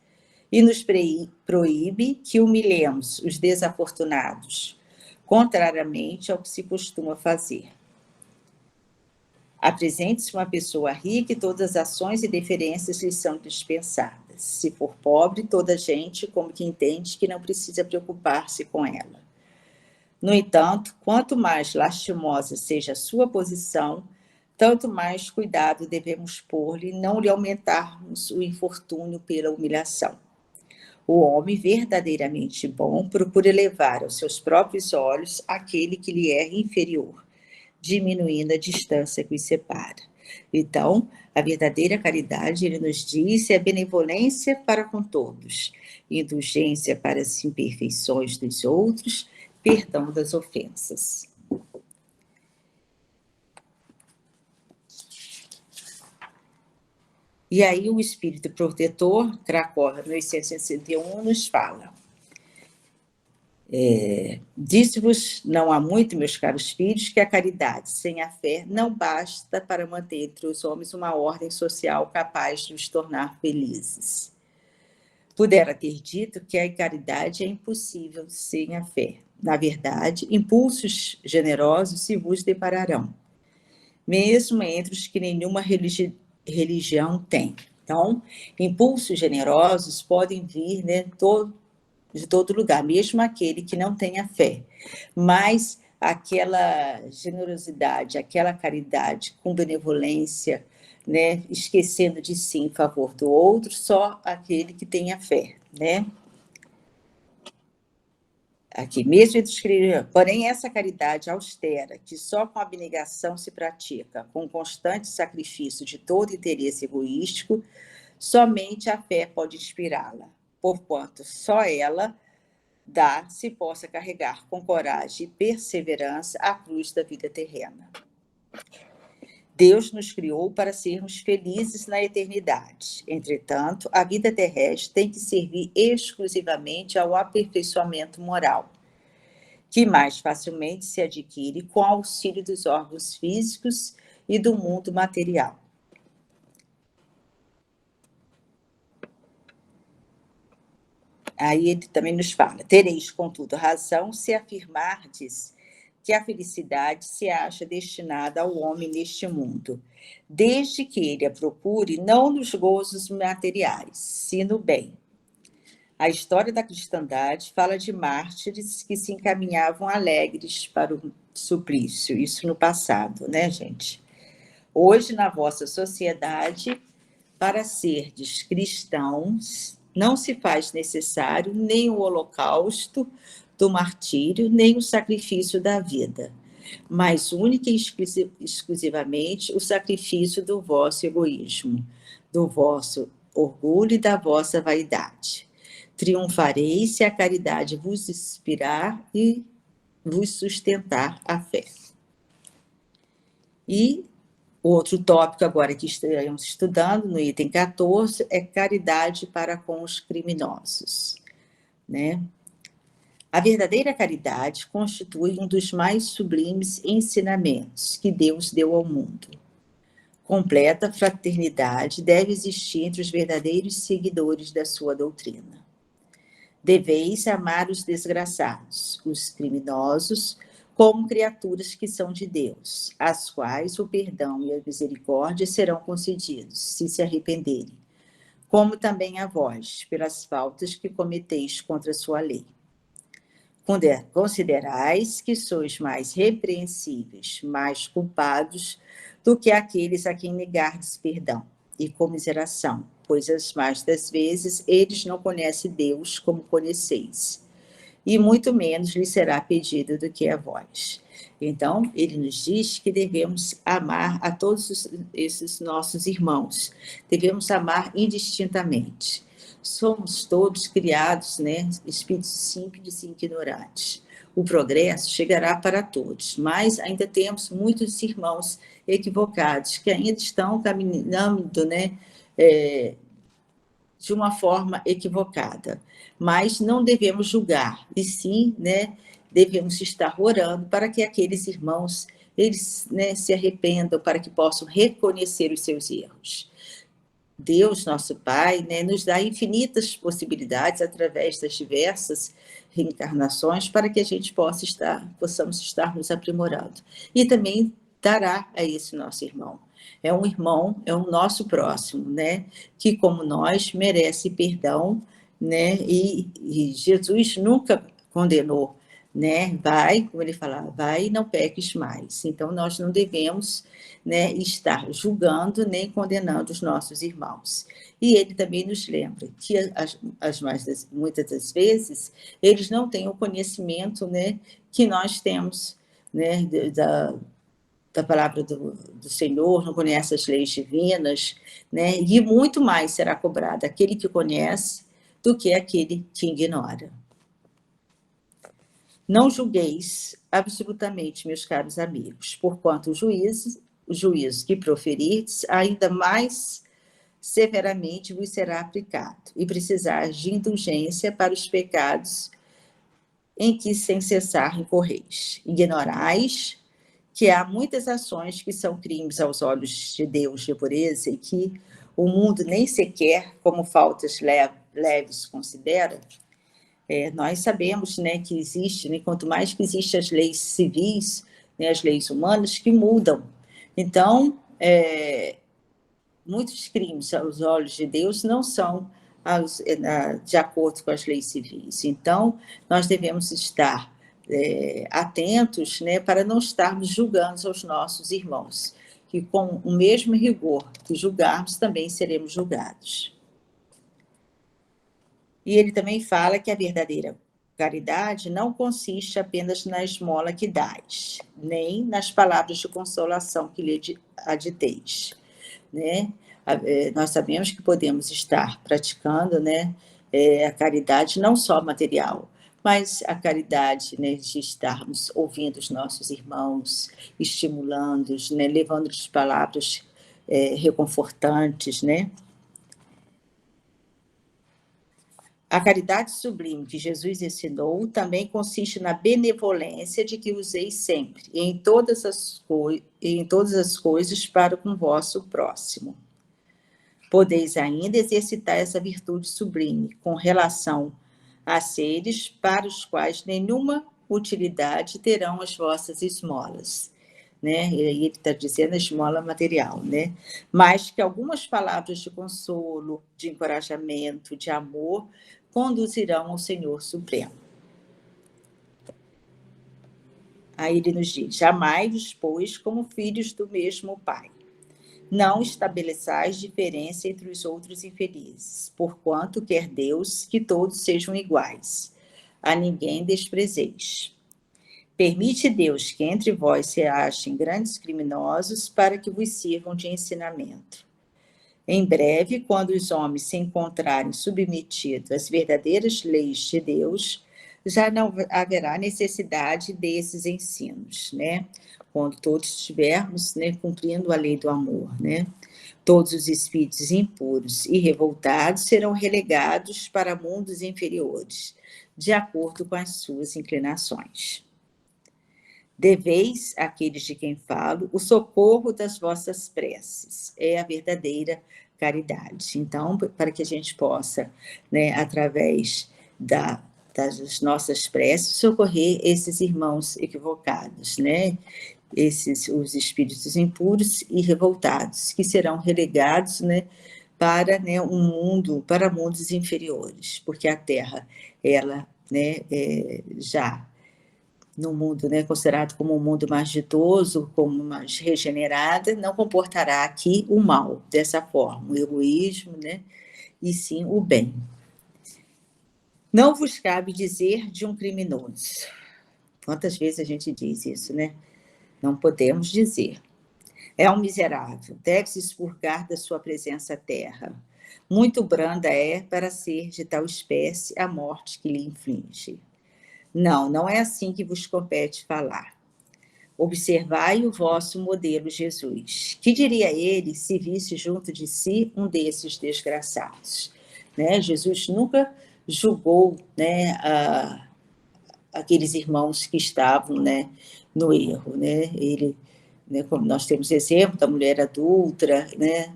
E nos proíbe que humilhemos os desafortunados, contrariamente ao que se costuma fazer. Apresente-se uma pessoa rica e todas as ações e deferências lhe são dispensadas. Se for pobre, toda gente como que entende que não precisa preocupar-se com ela. No entanto, quanto mais lastimosa seja a sua posição, tanto mais cuidado devemos pôr-lhe não lhe aumentarmos o infortúnio pela humilhação. O homem verdadeiramente bom procura levar aos seus próprios olhos aquele que lhe é inferior, diminuindo a distância que os separa. Então, a verdadeira caridade, ele nos diz, é benevolência para com todos, indulgência para as imperfeições dos outros, perdão das ofensas. E aí o Espírito Protetor, Cracóvia 1861, nos fala: disse-vos não há muito, meus caros filhos, que a caridade sem a fé não basta para manter entre os homens uma ordem social capaz de os tornar felizes. Pudera ter dito que a caridade é impossível sem a fé. Na verdade, impulsos generosos se vos depararão, mesmo entre os que nenhuma religião tem. Então, impulsos generosos podem vir, né, de todo lugar, mesmo aquele que não tenha fé. Mas aquela generosidade, aquela caridade com benevolência, né, esquecendo de si em favor do outro, só aquele que tenha fé, né? Aqui mesmo escreve, porém essa caridade austera, que só com abnegação se pratica, com constante sacrifício de todo interesse egoístico, somente a fé pode inspirá-la, porquanto só ela dá se possa carregar com coragem e perseverança a cruz da vida terrena. Deus nos criou para sermos felizes na eternidade. Entretanto, a vida terrestre tem que servir exclusivamente ao aperfeiçoamento moral, que mais facilmente se adquire com auxílio dos órgãos físicos e do mundo material. Aí ele também nos fala: tereis, contudo, razão se afirmardes que a felicidade se acha destinada ao homem neste mundo, desde que ele a procure não nos gozos materiais, sim no bem. A história da cristandade fala de mártires que se encaminhavam alegres para o suplício, isso no passado, né, gente? Hoje, na vossa sociedade, para serdes cristãos, não se faz necessário nem o holocausto do martírio, nem o sacrifício da vida, mas única e exclusivamente o sacrifício do vosso egoísmo, do vosso orgulho e da vossa vaidade. Triunfareis se a caridade vos inspirar e vos sustentar a fé. E o outro tópico agora que estamos estudando, no item 14, é caridade para com os criminosos, né? A verdadeira caridade constitui um dos mais sublimes ensinamentos que Deus deu ao mundo. Completa fraternidade deve existir entre os verdadeiros seguidores da sua doutrina. Deveis amar os desgraçados, os criminosos, como criaturas que são de Deus, às quais o perdão e a misericórdia serão concedidos, se arrependerem, como também a vós, pelas faltas que cometeis contra a sua lei. Considerais que sois mais repreensíveis, mais culpados do que aqueles a quem negardes perdão e comiseração, pois as mais das vezes eles não conhecem Deus como conheceis, e muito menos lhe será pedido do que a vós. Então, ele nos diz que devemos amar a todos esses nossos irmãos, devemos amar indistintamente. Somos todos criados, né, espíritos simples e ignorantes. O progresso chegará para todos, mas ainda temos muitos irmãos equivocados que ainda estão caminhando, né, de uma forma equivocada. Mas não devemos julgar, e sim, né, devemos estar orando para que aqueles irmãos eles, né, se arrependam, para que possam reconhecer os seus erros. Deus, nosso Pai, né, nos dá infinitas possibilidades através das diversas reencarnações para que a gente possamos estar nos aprimorando. E também dará a esse nosso irmão. É um irmão, é o nosso próximo, né? Que, como nós, merece perdão, né? E Jesus nunca condenou, né? Vai, como ele falava, vai e não peques mais. Então, nós não devemos, né, estar julgando nem condenando os nossos irmãos. E ele também nos lembra que muitas das vezes eles não têm o conhecimento, né, que nós temos, né, da palavra do Senhor, não conhece as leis divinas, né, e muito mais será cobrado aquele que conhece do que aquele que ignora. Não julgueis absolutamente, meus caros amigos, porquanto o juízo que proferirdes, ainda mais severamente vos será aplicado, e precisais de indulgência para os pecados em que sem cessar incorreis. Ignorais que há muitas ações que são crimes aos olhos de Deus de pureza e que o mundo nem sequer como faltas leves considera. Nós sabemos, né, que existe, né, quanto mais que existem as leis civis, né, as leis humanas, que mudam. Então, muitos crimes aos olhos de Deus não são de acordo com as leis civis. Então, nós devemos estar atentos, né, para não estarmos julgando os nossos irmãos, que com o mesmo rigor que julgarmos, também seremos julgados. E ele também fala que a verdadeira caridade não consiste apenas na esmola que dás, nem nas palavras de consolação que lhe aditeis, né? Nós sabemos que podemos estar praticando, né, a caridade não só material, mas a caridade, né, de estarmos ouvindo os nossos irmãos, estimulando-os, né, levando-lhes palavras reconfortantes, né? A caridade sublime que Jesus ensinou também consiste na benevolência de que useis sempre, e em todas as coisas para com o vosso próximo. Podeis ainda exercitar essa virtude sublime com relação a seres para os quais nenhuma utilidade terão as vossas esmolas, né? E aí ele está dizendo a esmola material, né? Mas que algumas palavras de consolo, de encorajamento, de amor, conduzirão ao Senhor Supremo. Aí ele nos diz: jamais, pois, como filhos do mesmo Pai, não estabeleçais diferença entre os outros infelizes, porquanto quer Deus que todos sejam iguais, a ninguém desprezeis. Permite Deus que entre vós se achem grandes criminosos para que vos sirvam de ensinamento. Em breve, quando os homens se encontrarem submetidos às verdadeiras leis de Deus, já não haverá necessidade desses ensinos, né? Quando todos estivermos, né, cumprindo a lei do amor, né? Todos os espíritos impuros e revoltados serão relegados para mundos inferiores, de acordo com as suas inclinações. Deveis, àqueles de quem falo, o socorro das vossas preces. É a verdadeira caridade. Então, para que a gente possa, né, através das nossas preces, socorrer esses irmãos equivocados, né? Os espíritos impuros e revoltados, que serão relegados, né, para, né, para mundos inferiores, porque a Terra, ela, né, já no mundo, né, considerado como um mundo mais ditoso, como mais regenerada, não comportará aqui o mal dessa forma, o egoísmo, né, e sim o bem. Não vos cabe dizer de um criminoso. Quantas vezes a gente diz isso, né? Não podemos dizer. É um miserável, deve-se expurgar da sua presença à terra. Muito branda é para ser de tal espécie a morte que lhe inflige. Não, não é assim que vos compete falar. Observai o vosso modelo Jesus. Que diria ele se visse junto de si um desses desgraçados? Né? Jesus nunca julgou, né, aqueles irmãos que estavam, né, no erro. Né? Ele, né, como nós temos exemplo da mulher adúltera, né,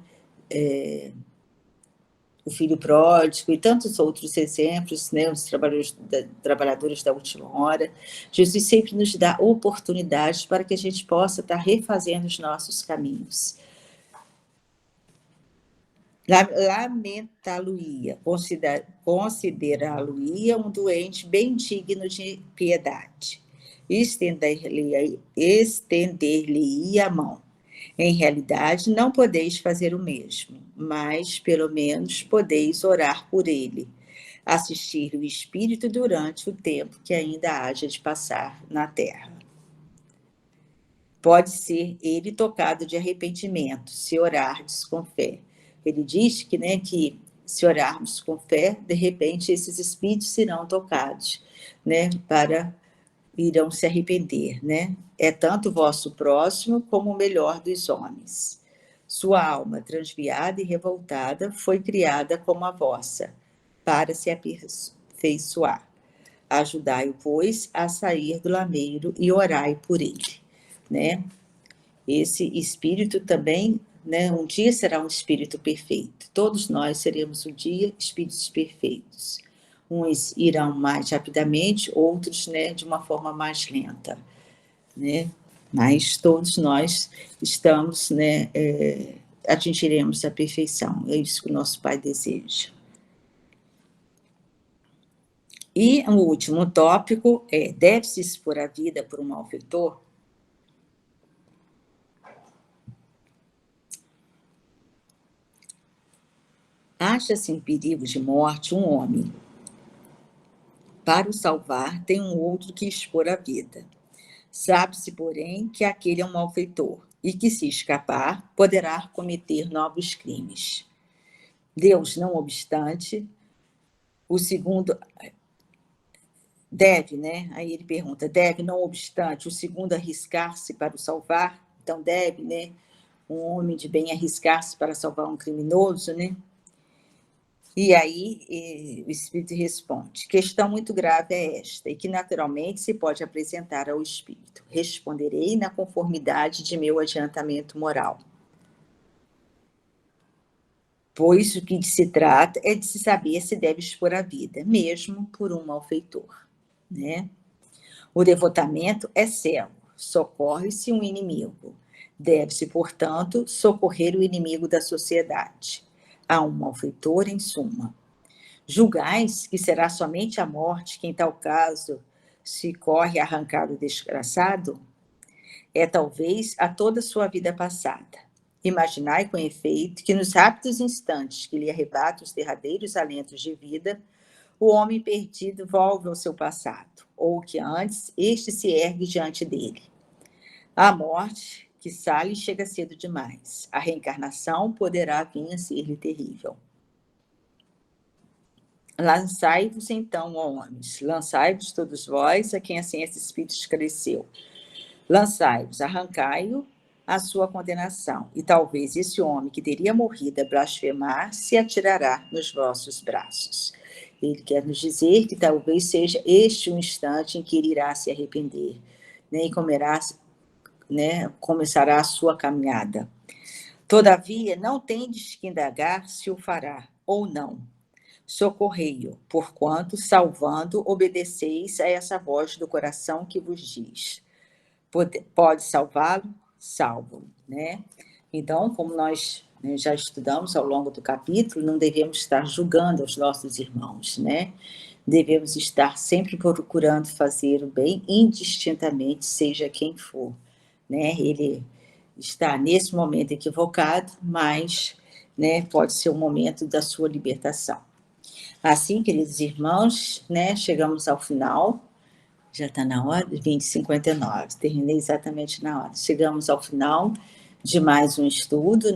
o filho pródigo e tantos outros exemplos, né, os trabalhadores da última hora. Jesus sempre nos dá oportunidades para que a gente possa estar refazendo os nossos caminhos, lamentá-lo-ia, considerá-lo-ia um doente bem digno de piedade. Estender-lhe-ia a mão. Em realidade, não podeis fazer o mesmo, mas, pelo menos, podeis orar por ele, assistir o Espírito durante o tempo que ainda haja de passar na terra. Pode ser ele tocado de arrependimento, se orardes com fé. Ele diz que se orarmos com fé, de repente esses espíritos serão tocados, irão se arrepender, É tanto o vosso próximo como o melhor dos homens. Sua alma transviada e revoltada foi criada como a vossa, para se aperfeiçoar. Ajudai-o, pois, a sair do lameiro e orai por ele, Esse espírito também, um dia será um espírito perfeito. Todos nós seremos um dia espíritos perfeitos. Uns irão mais rapidamente, outros, de uma forma mais lenta, Mas todos nós estamos, atingiremos a perfeição. É isso que o nosso Pai deseja. E o último tópico é: deve-se expor a vida por um malfeitor? Acha-se em perigo de morte um homem. Para o salvar, tem um outro que expor a vida. Sabe-se, porém, que aquele é um malfeitor e que, se escapar, poderá cometer novos crimes. Deus, não obstante, o segundo deve, Aí ele pergunta: deve, não obstante, o segundo arriscar-se para o salvar? Então deve, um homem de bem arriscar-se para salvar um criminoso, E aí o Espírito responde: questão muito grave é esta, e que naturalmente se pode apresentar ao Espírito. Responderei na conformidade de meu adiantamento moral. Pois o que se trata é de se saber se deve expor a vida, mesmo por um malfeitor, O devotamento é cego, socorre-se um inimigo. Deve-se, portanto, socorrer o inimigo da sociedade. Há um malfeitor, em suma. Julgais que será somente a morte que, em tal caso, se corre a arrancar o desgraçado? É talvez a toda sua vida passada. Imaginai, com efeito, que nos rápidos instantes que lhe arrebata os derradeiros alentos de vida, o homem perdido volve ao seu passado, ou que antes este se ergue diante dele. A morte, que sai, chega cedo demais. A reencarnação poderá vir a ser-lhe terrível. Lançai-vos então, ó homens, lançai-vos todos vós, a quem assim esse espírito esclareceu. Lançai-vos, arrancai-o a sua condenação, e talvez esse homem que teria morrido a blasfemar se atirará nos vossos braços. Ele quer nos dizer que talvez seja este um instante em que ele irá se arrepender, e começará a sua caminhada. Todavia, não tendes que indagar se o fará ou não. Socorrei-o, porquanto, salvando, obedeceis a essa voz do coração que vos diz: pode salvá-lo? Salvo, Então, como nós já estudamos ao longo do capítulo, não devemos estar julgando os nossos irmãos, Devemos estar sempre procurando fazer o bem indistintamente, seja quem for, Ele está nesse momento equivocado, mas, pode ser o momento da sua libertação. Assim, queridos irmãos, chegamos ao final. Já está na hora, 20h59, terminei exatamente na hora. Chegamos ao final de mais um estudo,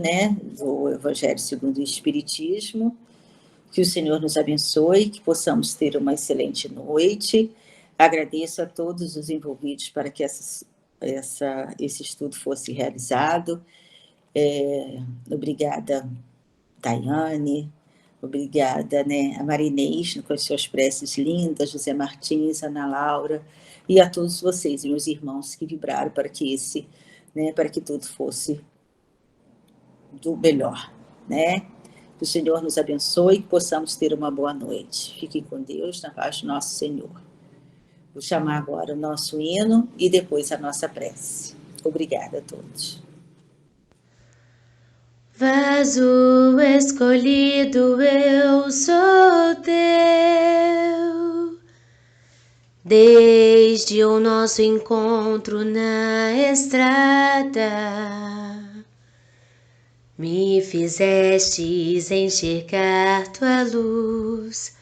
do Evangelho segundo o Espiritismo. Que o Senhor nos abençoe, que possamos ter uma excelente noite. Agradeço a todos os envolvidos para que esse estudo fosse realizado. Obrigada, Daiane. Obrigada, a Marinês, com as suas preces lindas, José Martins, Ana Laura, e a todos vocês, meus irmãos, que vibraram para que para que tudo fosse do melhor, Que o Senhor nos abençoe e que possamos ter uma boa noite. Fiquem com Deus, na paz do nosso Senhor. Vou chamar agora o nosso hino e depois a nossa prece. Obrigada a todos. Vaso escolhido, eu sou teu. Desde o nosso encontro na estrada, me fizestes enxergar tua luz.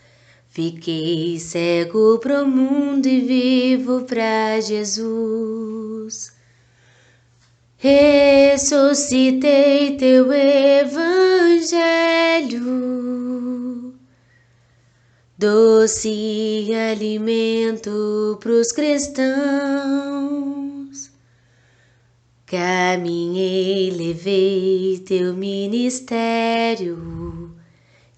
Fiquei cego pro mundo e vivo pra Jesus. Ressuscitei teu evangelho, doce alimento pros cristãos. Caminhei, levei teu ministério,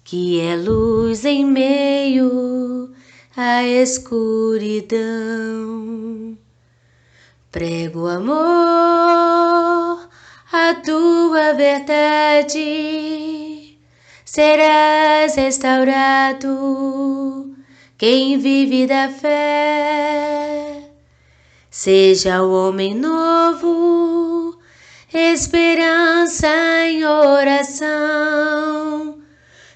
que é luz em meio à escuridão. Prego amor, a tua verdade, serás restaurado quem vive da fé. Seja o homem novo, esperança em oração.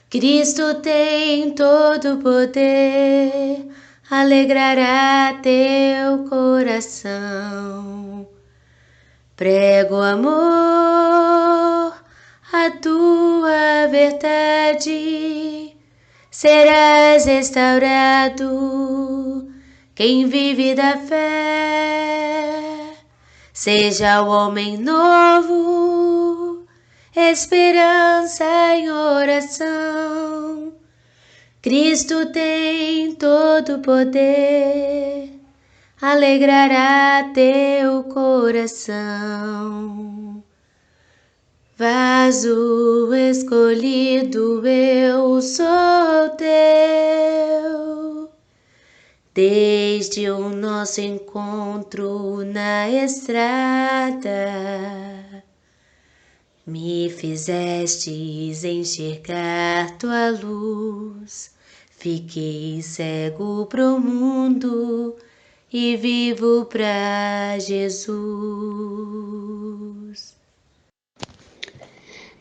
Cristo tem todo o poder, alegrará teu coração. Prego amor, a tua verdade, serás restaurado quem vive da fé. Seja o homem novo, esperança em oração. Cristo tem todo o poder, alegrará teu coração. Vaso escolhido, eu sou teu. Desde o nosso encontro na estrada, me fizestes enxergar tua luz. Fiquei cego pro mundo e vivo pra Jesus.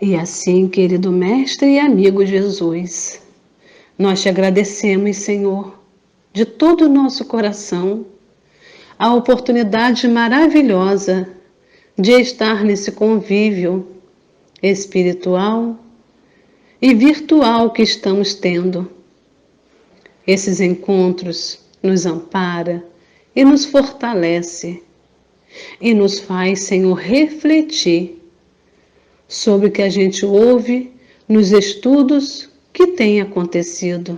E assim, querido Mestre e amigo Jesus, nós te agradecemos, Senhor, de todo o nosso coração, a oportunidade maravilhosa de estar nesse convívio espiritual e virtual que estamos tendo. Esses encontros nos ampara e nos fortalece e nos faz, Senhor, refletir sobre o que a gente ouve nos estudos que têm acontecido.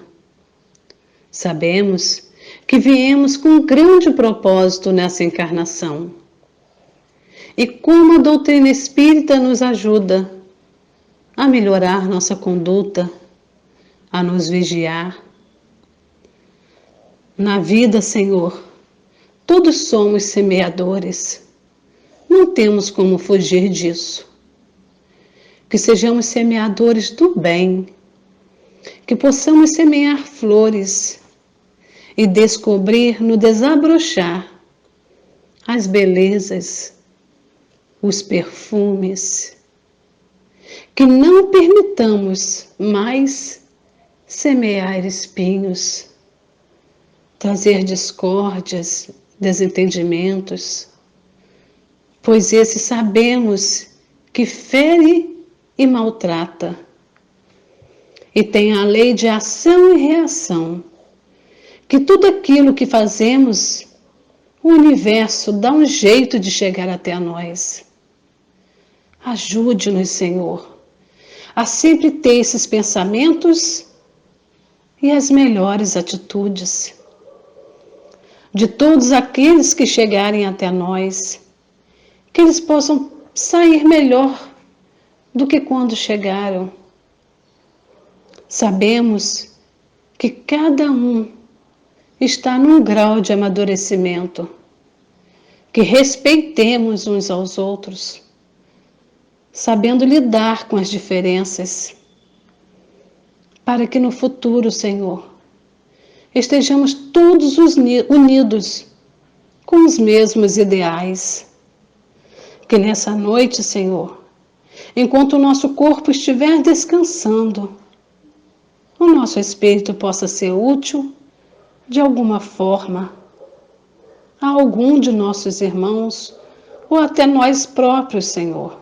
Sabemos que viemos com um grande propósito nessa encarnação. E como a doutrina espírita nos ajuda a melhorar nossa conduta, a nos vigiar. Na vida, Senhor, todos somos semeadores. Não temos como fugir disso. Que sejamos semeadores do bem, que possamos semear flores e descobrir no desabrochar as belezas, os perfumes, que não permitamos mais semear espinhos, trazer discórdias, desentendimentos, pois esse sabemos que fere e maltrata, e tem a lei de ação e reação, que tudo aquilo que fazemos, o universo dá um jeito de chegar até nós. Ajude-nos, Senhor, a sempre ter esses pensamentos e as melhores atitudes. De todos aqueles que chegarem até nós, que eles possam sair melhor do que quando chegaram. Sabemos que cada um está num grau de amadurecimento, que respeitemos uns aos outros, sabendo lidar com as diferenças, para que no futuro, Senhor, estejamos todos unidos com os mesmos ideais. Que nessa noite, Senhor, enquanto o nosso corpo estiver descansando, o nosso espírito possa ser útil de alguma forma a algum de nossos irmãos ou até nós próprios, Senhor.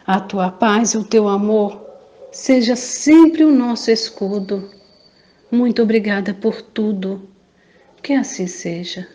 A tua paz e o teu amor seja sempre o nosso escudo. Muito obrigada por tudo. Que assim seja.